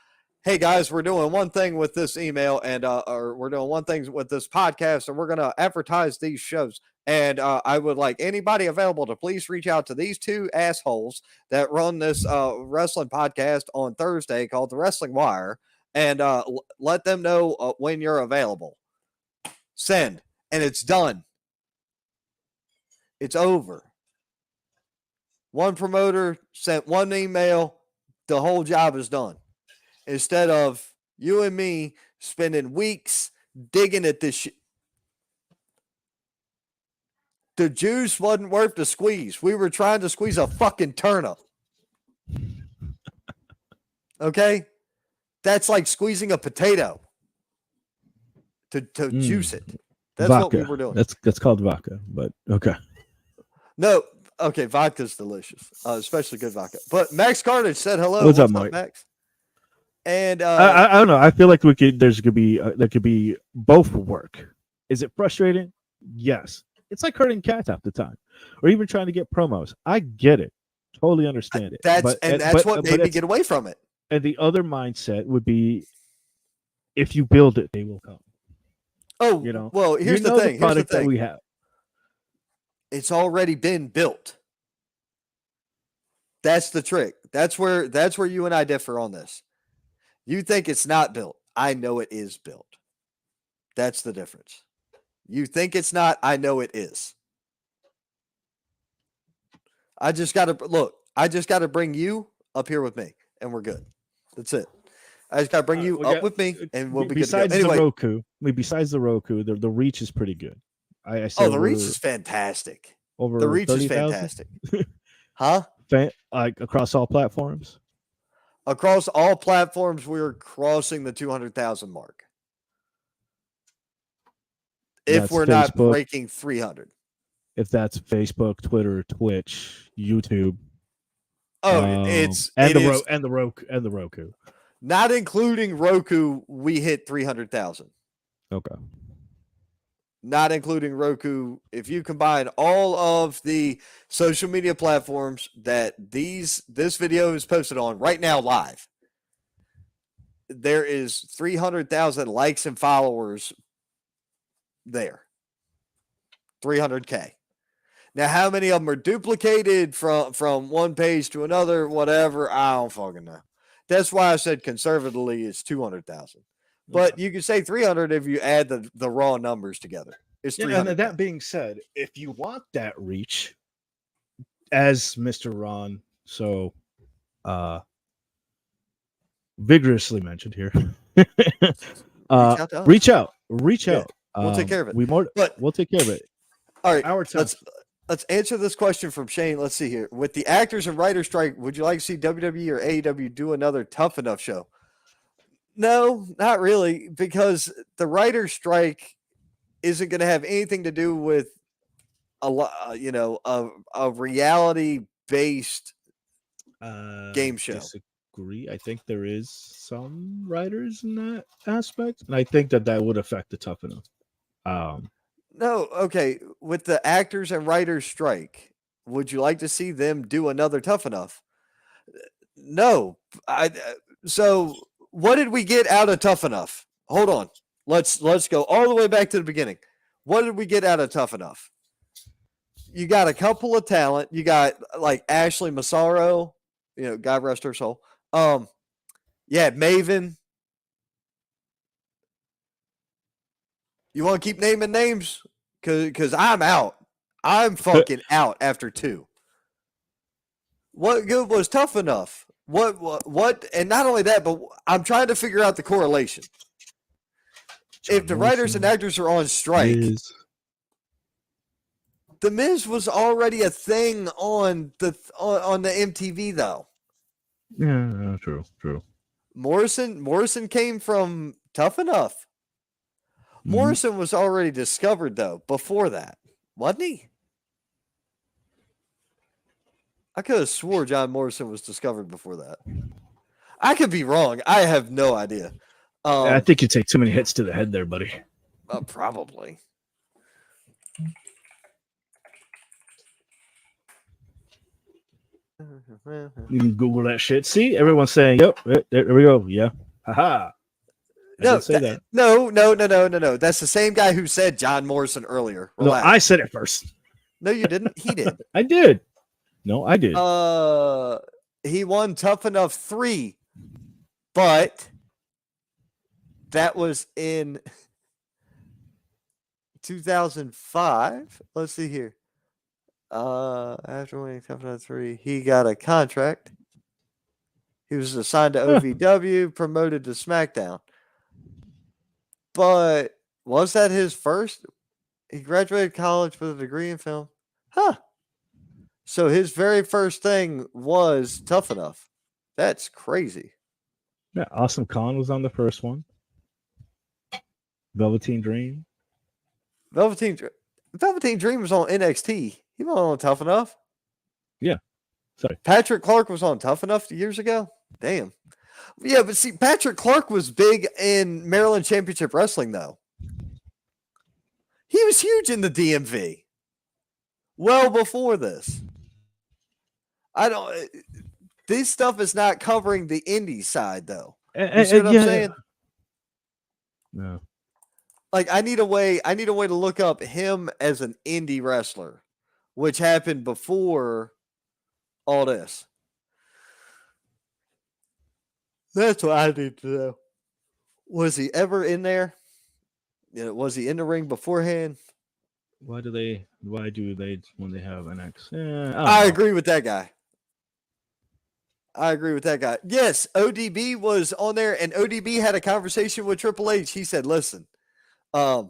Hey guys, we're doing one thing with this email or we're doing one thing with this podcast and we're going to advertise these shows. And I would like anybody available to please reach out to these two assholes that run this wrestling podcast on Thursday called The Wrestling Wire and let them know when you're available. Send. And it's done. It's over. One promoter sent one email. The whole job is done. Instead of you and me spending weeks digging at this shit. The juice wasn't worth the squeeze. We were trying to squeeze a fucking turnip. Okay? That's like squeezing a potato to juice it. That's vodka. What we were doing. That's called vodka, but okay. No, okay, vodka's delicious. Especially good vodka. But Max Carnage said hello. What's up, Mike? Max? And I don't know. I feel like there could be both work. Is it frustrating? Yes. It's like herding cats half the time, or even trying to get promos. I get it, totally understand it. That's what made me get away from it. And the other mindset would be, if you build it, they will come. Oh, well, here's the thing. Product that we have. It's already been built. That's the trick. That's where you and I differ on this. You think it's not built. I know it is built. That's the difference. You think it's not. I know it is. I just got to bring you up here with me, and we're good. That's it. I just got to bring you up with me, and we'll be good to go. Anyway, besides the Roku, the reach is pretty good. I said the reach is fantastic. Over the reach 30, is fantastic. Huh? Like across all platforms? Across all platforms, we're crossing the 200,000 mark. If we're not breaking 300. If that's Facebook, Twitter, Twitch, YouTube. The Roku. Not including Roku, we hit 300,000. Okay. Not including Roku. If you combine all of the social media platforms that this video is posted on right now live, there is 300,000 likes and followers there. 300K. Now, how many of them are duplicated from one page to another, whatever, I don't fucking know. That's why I said conservatively it's 200,000. But you can say 300 if you add the raw numbers together. It's 300. And that being said, if you want that reach, as Mr. Ron vigorously mentioned here, reach out. We'll take care of it. We'll take care of it. All right, let's answer this question from Shane. Let's see here. With the actors and writers strike, would you like to see WWE or AEW do another Tough Enough show? No, not really, because the writer's strike isn't going to have anything to do with a reality based game show. Disagree. I think there is some writers in that aspect, and I think that would affect the Tough Enough. No, okay. With the actors and writers strike, would you like to see them do another Tough Enough? No. So what did we get out of Tough Enough? Hold on. Let's go all the way back to the beginning. What did we get out of Tough Enough? You got a couple of talent. You got like Ashley Massaro, God rest her soul. Yeah, Maven. You want to keep naming names? Because I'm out. I'm fucking out after 2. What good was Tough Enough? What? And not only that, but I'm trying to figure out the correlation. If the writers and actors are on strike, The Miz was already a thing on the MTV though. Yeah, true. Morrison came from Tough Enough. Morrison was already discovered though before that, wasn't he? I could have swore John Morrison was discovered before that. I could be wrong. I have no idea. I think you take too many hits to the head there, buddy. Probably. You can Google that shit. See, everyone's saying, "Yep, there we go." Yeah, haha. No, say that. No. That's the same guy who said John Morrison earlier. Relax. No, I said it first. No, you didn't. He did. I did. No, I did. He won Tough Enough 3, but that was in 2005. Let's see here. After winning Tough Enough 3, he got a contract. He was assigned to OVW, promoted to SmackDown. But was that his first? He graduated college with a degree in film. Huh. So his very first thing was Tough Enough. That's crazy. Yeah, Awesome Khan was on the first one. Velveteen Dream. Velveteen Dream was on NXT. He wasn't on Tough Enough. Yeah. Sorry. Patrick Clark was on Tough Enough years ago. Damn. Yeah, but see, Patrick Clark was big in Maryland Championship Wrestling, though. He was huge in the DMV. Well before this. This stuff is not covering the indie side, though. You see what I'm saying? No. Like, I need a way to look up him as an indie wrestler, which happened before all this. That's what I need to know. Was he ever in there? Was he in the ring beforehand? Why do they when they have an X? I agree with that guy. Yes, ODB was on there, and ODB had a conversation with Triple H. He said, listen, I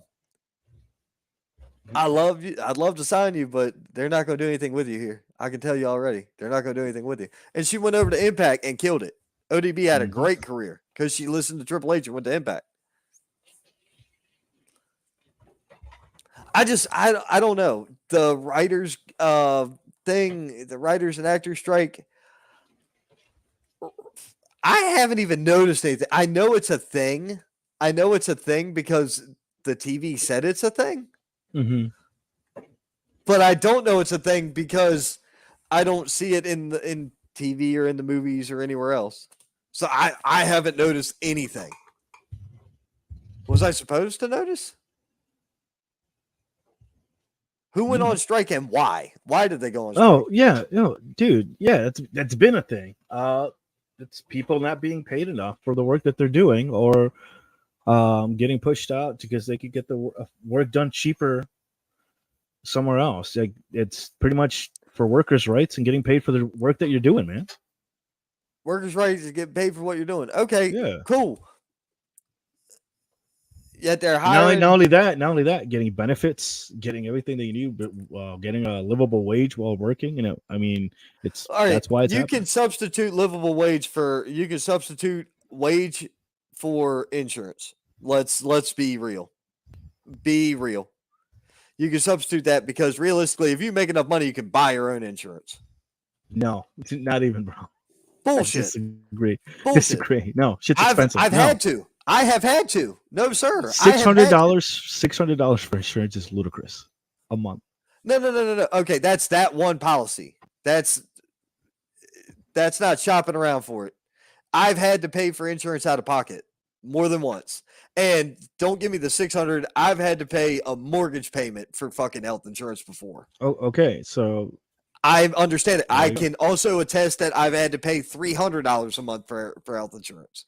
love you. I'd love to sign you, but they're not going to do anything with you here. I can tell you already. They're not going to do anything with you. And she went over to Impact and killed it. ODB had a great career because she listened to Triple H and went to Impact. I don't know. The writers thing, the writers and actors strike, I haven't even noticed anything. I know it's a thing. Because the TV said it's a thing. Mm-hmm. But I don't know it's a thing because I don't see it in TV or in the movies or anywhere else. So I haven't noticed anything. Was I supposed to notice? Who went on strike and why? Why did they go on strike? Oh, yeah. No, dude. Yeah, that's been a thing. It's people not being paid enough for the work that they're doing or getting pushed out because they could get the work done cheaper somewhere else. Like, it's pretty much for workers' rights and getting paid for the work that you're doing, man. Workers' rights to get paid for what you're doing. Okay, yeah, cool. Yet they're hiring. Not only that, getting benefits, getting everything that you need, but getting a livable wage while working. I mean, that's why it's happening. Can substitute livable wage for wage for insurance. Let's be real. Be real. You can substitute that because realistically, if you make enough money, you can buy your own insurance. No, not even, bro. Bullshit. Disagree. Bullshit. Disagree. No, shit's expensive. I've had to. I have had to. No, sir. $600 for insurance is ludicrous a month. No. Okay, that's that one policy. That's not shopping around for it. I've had to pay for insurance out of pocket more than once. And don't give me the 600. I've had to pay a mortgage payment for fucking health insurance before. Oh, okay. So I understand it. I can also attest that I've had to pay $300 a month for health insurance.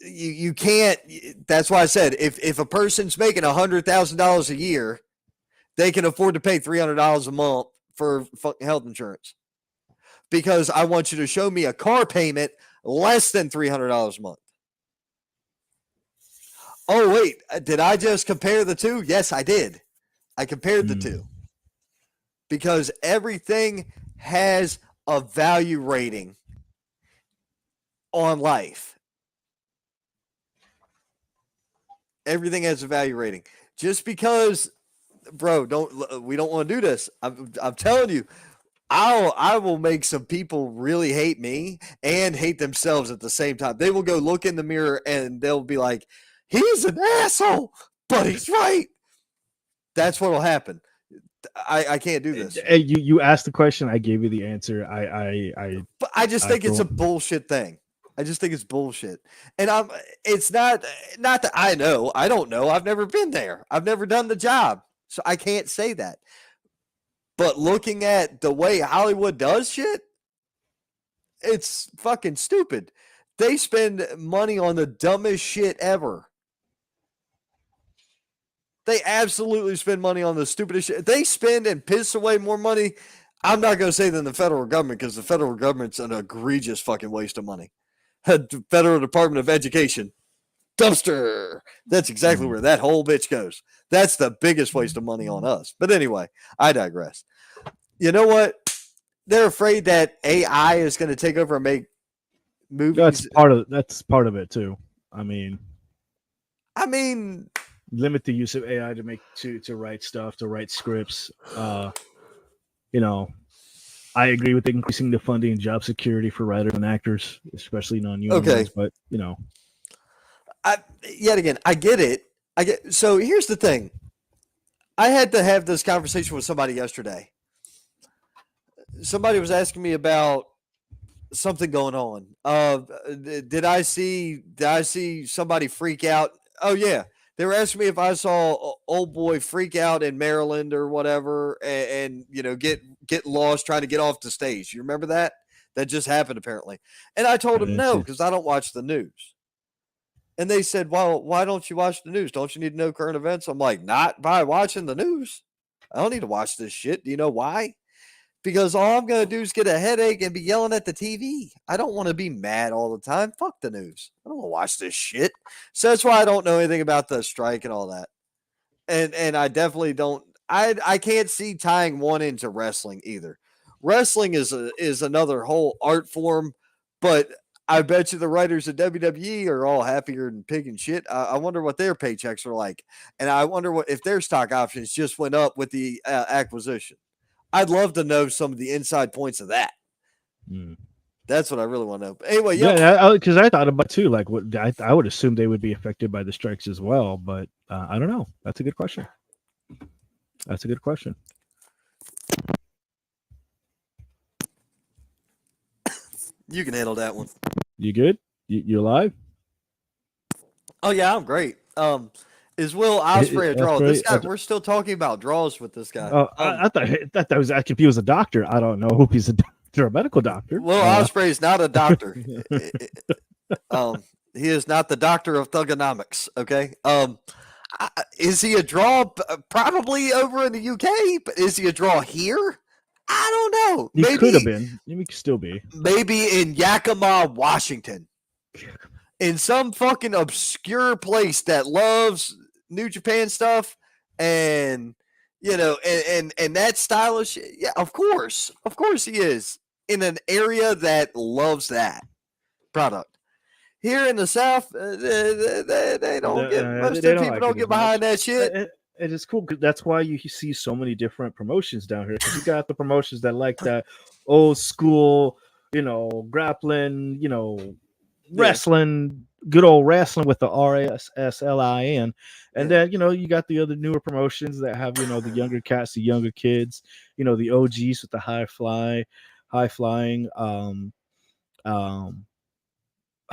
You can't. That's why I said if a person's making $100,000 a year, they can afford to pay $300 a month for fucking health insurance. Because I want you to show me a car payment less than $300 a month. Oh, wait. Did I just compare the two? Yes, I did. I compared the two. Because everything has a value rating on life. Everything has a value rating. Just because, bro, we don't want to do this. I'm telling you. I will make some people really hate me and hate themselves at the same time. They will go look in the mirror and they'll be like, he's an asshole, but he's right. That's what will happen. I can't do this. You asked the question. I gave you the answer. But I just think it's a bullshit thing. I just think it's bullshit. And it's not that I know. I don't know. I've never been there. I've never done the job. So I can't say that. But looking at the way Hollywood does shit, it's fucking stupid. They spend money on the dumbest shit ever. They absolutely spend money on the stupidest shit. They spend and piss away more money, I'm not going to say than the federal government, because the federal government's an egregious fucking waste of money. The Federal Department of Education, dumpster. That's exactly where that whole bitch goes. That's the biggest waste of money on us. But anyway, I digress. You know what? They're afraid that AI is going to take over and make movies. That's part of it too. I mean, limit the use of AI to write stuff, to write scripts. I agree with increasing the funding and job security for writers and actors, especially non-union ones, but yet again, I get it. So here's the thing. I had to have this conversation with somebody yesterday. Somebody was asking me about something going on. Did I see somebody freak out? Oh yeah. They were asking me if I saw old boy freak out in Maryland or whatever and get lost trying to get off the stage. You remember that? That just happened apparently. And I told them no, because I don't watch the news. And they said, well, why don't you watch the news? Don't you need to know current events? I'm like, not by watching the news. I don't need to watch this shit. Do you know why? Because all I'm going to do is get a headache and be yelling at the TV. I don't want to be mad all the time. Fuck the news. I don't want to watch this shit. So that's why I don't know anything about the strike and all that. And I definitely don't. I can't see tying one into wrestling either. Wrestling is another whole art form, but I bet you the writers at WWE are all happier than pig and shit. I wonder what their paychecks are like. And I wonder if their stock options just went up with the acquisition. I'd love to know some of the inside points of that. That's what I really want to know. But anyway, because I thought about it too. Like, what I would assume they would be affected by the strikes as well, but I don't know. That's a good question. You can handle that one. You good? You alive? Oh yeah, I'm great. Is Will Ospreay a draw? This guy, we're still talking about draws with this guy. I thought that was asking if he was a doctor. I don't know if he's a doctor, a medical doctor. Will Ospreay is not a doctor. He is not the doctor of thugonomics. Okay. Is he a draw? Probably over in the UK, but is he a draw here? I don't know. He could have been. He could still be. Maybe in Yakima, Washington. In some fucking obscure place that loves New Japan stuff and and that stylish. Yeah, of course he is in an area that loves that product. here in the South, they don't get most of the people don't get behind that shit. And it's cool because that's why you see so many different promotions down here. Because you got the promotions that like that old school, grappling, wrestling, good old wrestling with the RSSLIN. And then, you got the other newer promotions that have, the younger cats, the younger kids, the OGs with the high flying,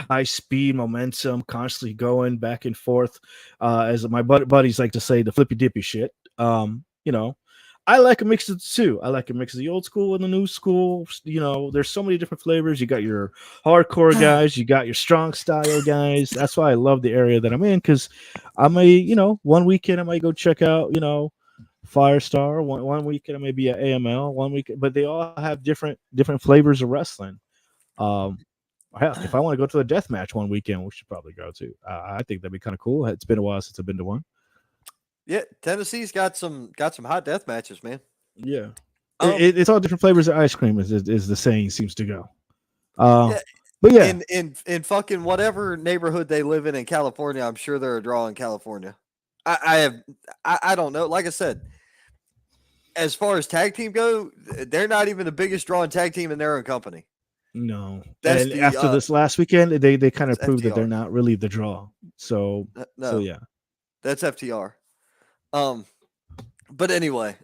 high speed momentum, constantly going back and forth. As my buddies like to say, the flippy dippy shit. I like a mix of the two. I like a mix of the old school and the new school. There's so many different flavors. You got your hardcore guys, you got your strong style guys. That's why I love the area that I'm in, because I may, one weekend I might go check out, Firestar. One weekend I may be at AML. One weekend, but they all have different flavors of wrestling. Hell, if I want to go to a death match one weekend, we should probably go to. I think that'd be kind of cool. It's been a while since I've been to one. Yeah, Tennessee's got some hot death matches, man. Yeah, it's all different flavors of ice cream, is the saying seems to go. But yeah, in fucking whatever neighborhood they live in California, I'm sure they're a draw in California. I don't know. Like I said, as far as tag team go, they're not even the biggest draw in tag team in their own company. No, and after this last weekend, they kind of proved FTR. that they're not really the draw. So no, so yeah, that's FTR. But anyway,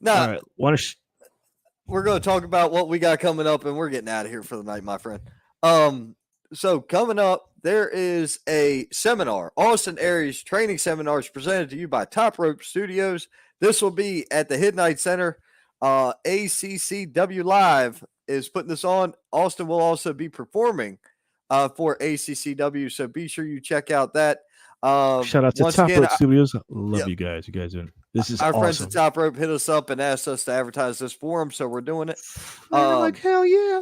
now we're going to talk about what we got coming up, and we're getting out of here for the night, my friend. So coming up, there is a seminar, Austin Aries training seminars presented to you by Top Rope Studios. This will be at the Midnight Center. ACCW Live is putting this on. Austin will also be performing for ACCW, so be sure you check out that. Shout out to Top Rope Studios. Love you guys. You guys are. This is our awesome. Friends at Top Rope hit us up and asked us to advertise this for them, so we're doing it. Like hell yeah.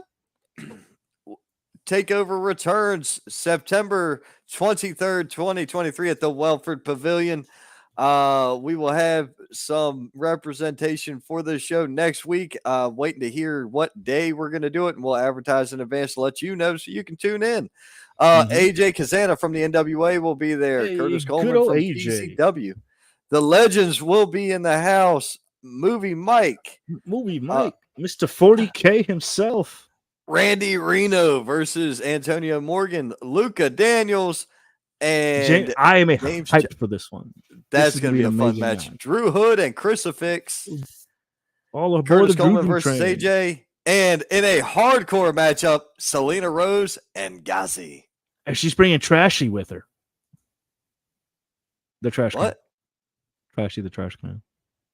Takeover returns September 23rd, 2023 at the Welford Pavilion. We will have some representation for this show next week. Waiting to hear what day we're going to do it, and we'll advertise in advance to let you know so you can tune in. AJ Kazana from the NWA will be there. Hey, Curtis Coleman from AJ. PCW. The Legends will be in the house. Movie Mike. Mr. 40K himself. Randy Reno versus Antonio Morgan. Luca Daniels. And I am hyped for this one. That's going to be a fun match. Drew Hood and Crucifix. All aboard Curtis the Coleman versus train. AJ. And in a hardcore matchup, Selena Rose and Gazi. And she's bringing Trashy with her. The trash can. What? Trashy the trash can.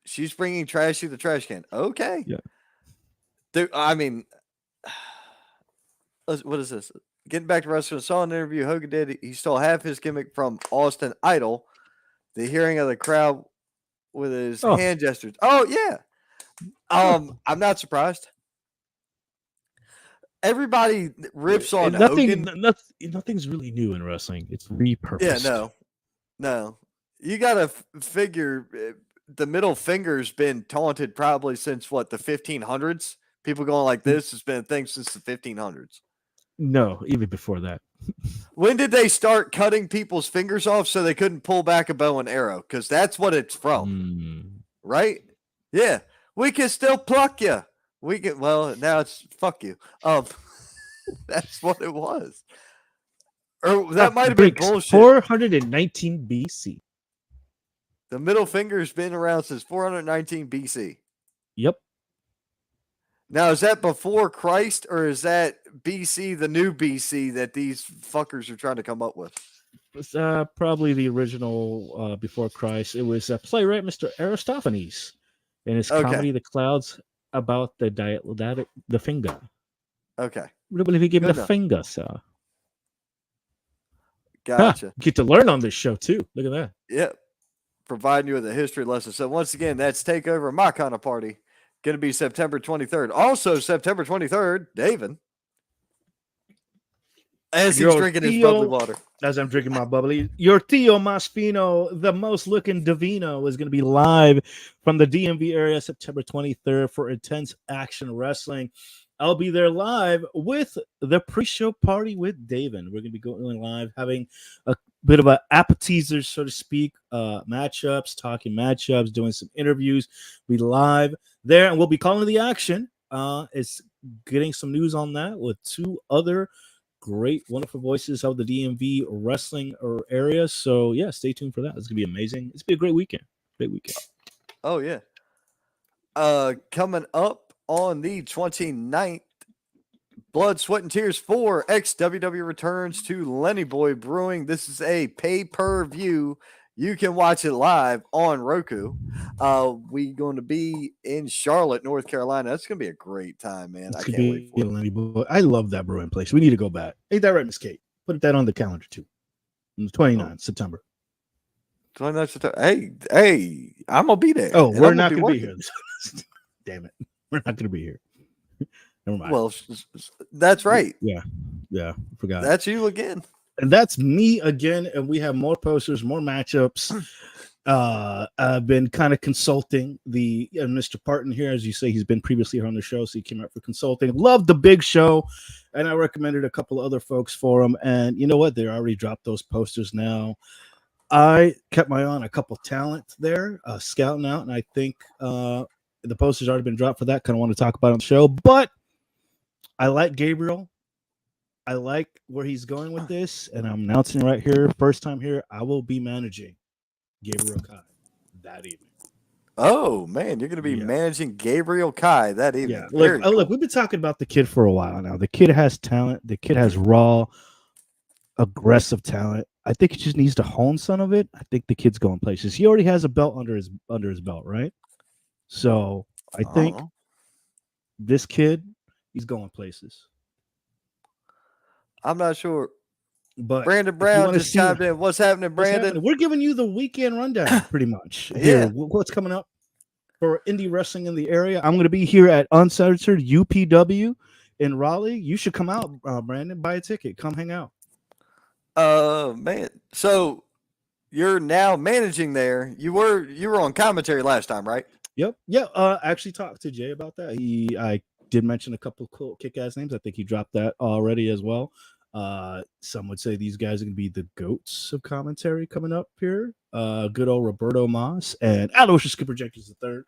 She's bringing Trashy the trash can. Okay. Yeah. Dude, I mean, what is this? Getting back to wrestling, I saw an interview Hogan did. He stole half his gimmick from Austin Idol. The hearing of the crowd with his hand gestures. Oh, yeah. I'm not surprised. Everybody rips on Hogan. Nothing's really new in wrestling. It's repurposed. Yeah, no. You got to figure the middle finger's been taunted probably since, the 1500s? People going like this has been a thing since the 1500s. No, even before that. When did they start cutting people's fingers off so they couldn't pull back a bow and arrow? Because that's what it's from, right? Yeah, we can still pluck you. We can. Well, now it's fuck you. That's what it was. Or that might have been bullshit. 419 BC. The middle finger's been around since 419 BC. Yep. Now, is that before Christ or is that BC, the new BC that these fuckers are trying to come up with? It's probably the original before Christ. It was playwright Mr. Aristophanes in his comedy The Clouds about the finger. Okay. I believe he gave the finger, sir. Gotcha. Get to learn on this show, too. Look at that. Yep. Providing you with a history lesson. So, once again, that's Takeover My Kind of Party. Going to be September 23rd. Also, September 23rd, David. As he's drinking his bubbly water. As I'm drinking my bubbly. Your Tio Maspino, the most looking Divino, is going to be live from the DMV area September 23rd for Intense Action Wrestling. I'll be there live with the pre-show party with David. We're going to be going live, having a bit of an appetizer, so to speak, matchups, talking matchups, doing some interviews. Be live there, and we'll be calling the action. It's getting some news on that with two other great, wonderful voices of the DMV wrestling area. So, yeah, stay tuned for that. It's going to be amazing. It's going to be a great weekend. Great weekend. Oh, yeah. Coming up on the 29th, Blood, Sweat, and Tears 4 XWW returns to Lenny Boy Brewing. This is a pay-per-view. You can watch it live on Roku. We're going to be in Charlotte, North Carolina. That's going to be a great time, man. I can't wait for it. Lenny Boy. I love that brewing place. We need to go back. Ain't that right, Miss Kate? Put that on the calendar, too. On the 29th, September. 29th September. Hey, I'm going to be there. Oh, we're not going to be here. Damn it. We're not going to be here. Never mind. Well, that's right. Yeah. Forgot. That's you again. And that's me again. And we have more posters, more matchups. I've been kind of consulting Mr. Parton here. As you say, he's been previously here on the show, so he came out for consulting. Loved the big show. And I recommended a couple of other folks for him. And you know what? They already dropped those posters now. I kept my eye on a couple talent there, scouting out. And I think the posters already been dropped for that. Kind of want to talk about it on the show. But I like Gabriel. I like where he's going with this, and I'm announcing right here, first time here, I will be managing Gabriel Kai that evening. Oh, man, you're going to be managing Gabriel Kai that evening. Yeah, look, we've been talking about the kid for a while now. The kid has talent. The kid has raw, aggressive talent. I think he just needs to hone some of it. I think the kid's going places. He already has a belt under his belt, right? So I think this kid, he's going places. I'm not sure. But Brandon Brown just chimed in. What's happening, Brandon? We're giving you the weekend rundown pretty much. Here, what's coming up for indie wrestling in the area? I'm going to be here at Uncensored UPW in Raleigh. You should come out, Brandon. Buy a ticket. Come hang out. Man. So you're now managing there. You were on commentary last time, right? Yep. Yeah. I actually talked to Jay about that. I did mention a couple of cool kick-ass names. I think he dropped that already as well. Some would say these guys are going to be the goats of commentary coming up here. Good old Roberto Mas and Aloysius Skipper Jenkins III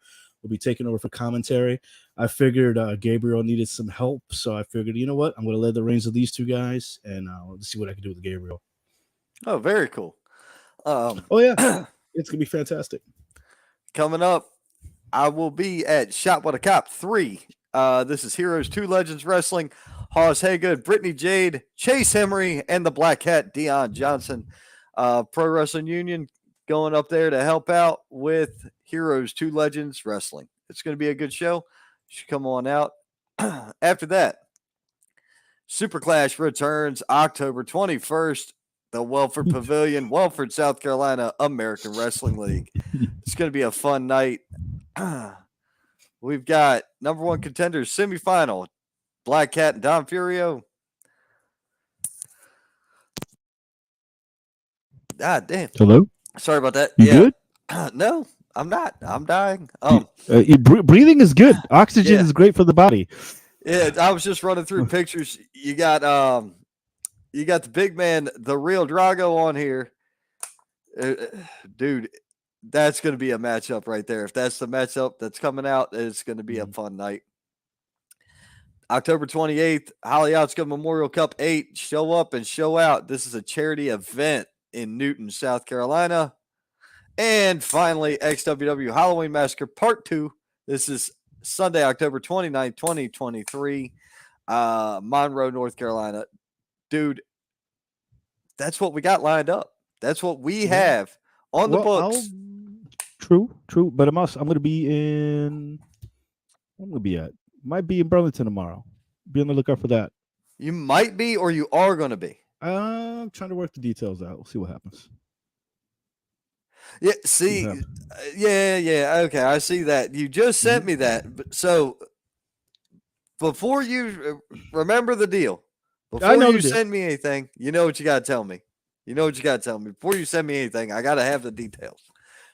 will be taking over for commentary. I figured Gabriel needed some help, so I figured, you know what? I'm going to lay the reins of these two guys, and let's see what I can do with Gabriel. Oh, very cool. Oh, yeah. It's going to be fantastic. Coming up, I will be at Shot With a Cop 3. This is Heroes 2 Legends Wrestling. Hawes Haygood, Brittany Jade, Chase Emery, and the Black Cat, Dion Johnson. Pro Wrestling Union going up there to help out with Heroes 2 Legends Wrestling. It's going to be a good show. You should come on out. After that, Super Clash returns October 21st. The Welford Pavilion, Welford, South Carolina, American Wrestling League. It's going to be a fun night. We've got number one contenders semifinal, Black Cat and Don Furio. God damn. Hello? Sorry about that. You good? No, I'm not. I'm dying. Breathing is good. Oxygen is great for the body. Yeah, I was just running through pictures. You got the big man, the real Drago on here. Dude, that's going to be a matchup right there. If that's the matchup that's coming out, it's going to be a fun night. October 28th, Hollyotska Memorial Cup 8. Show up and show out. This is a charity event in Newton, South Carolina. And finally, XWW Halloween Massacre Part 2. This is Sunday, October 29th, 2023. Monroe, North Carolina. Dude, that's what we got lined up. That's what we have on the books. True. But I'm going to be in. Where am I going to be at? Might be in Burlington tomorrow. Be on the lookout for that. You might be, or you are going to be. I'm trying to work the details out. We'll see what happens. Yeah. See. Yeah. Okay, I see that. You just sent me that. So before you remember the deal, before you send me anything, you know what you got to tell me. Before you send me anything, I got to have the details.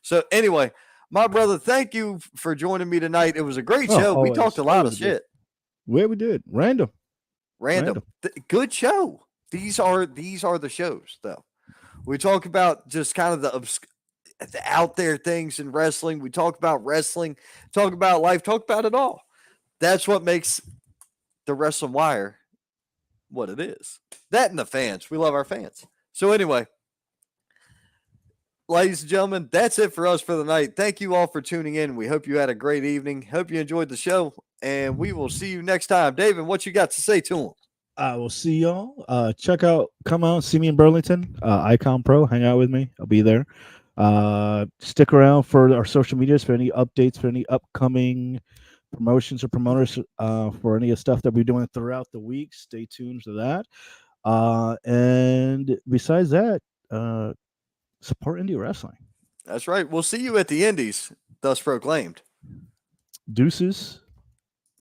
So anyway, my brother, thank you for joining me tonight. It was a great show. We talked a lot of shit. Yeah, we did. Random. Good show. These are the shows, though. We talk about just kind of the out there things in wrestling. We talk about wrestling, talk about life, talk about it all. That's what makes the Wrestling Wire what it is. That and the fans. We love our fans. So anyway, ladies and gentlemen, that's it for us for the night. Thank you all for tuning in. We hope you had a great evening. Hope you enjoyed the show, and we will see you next time. David, what you got to say to them? I will see y'all. Come out, see me in Burlington, Icon Pro, hang out with me. I'll be there. Stick around for our social medias for any updates, for any upcoming promotions or promoters, for any of the stuff that we're doing throughout the week. Stay tuned to that. And besides that, support indie wrestling. That's right. We'll see you at the Indies, thus proclaimed. Deuces.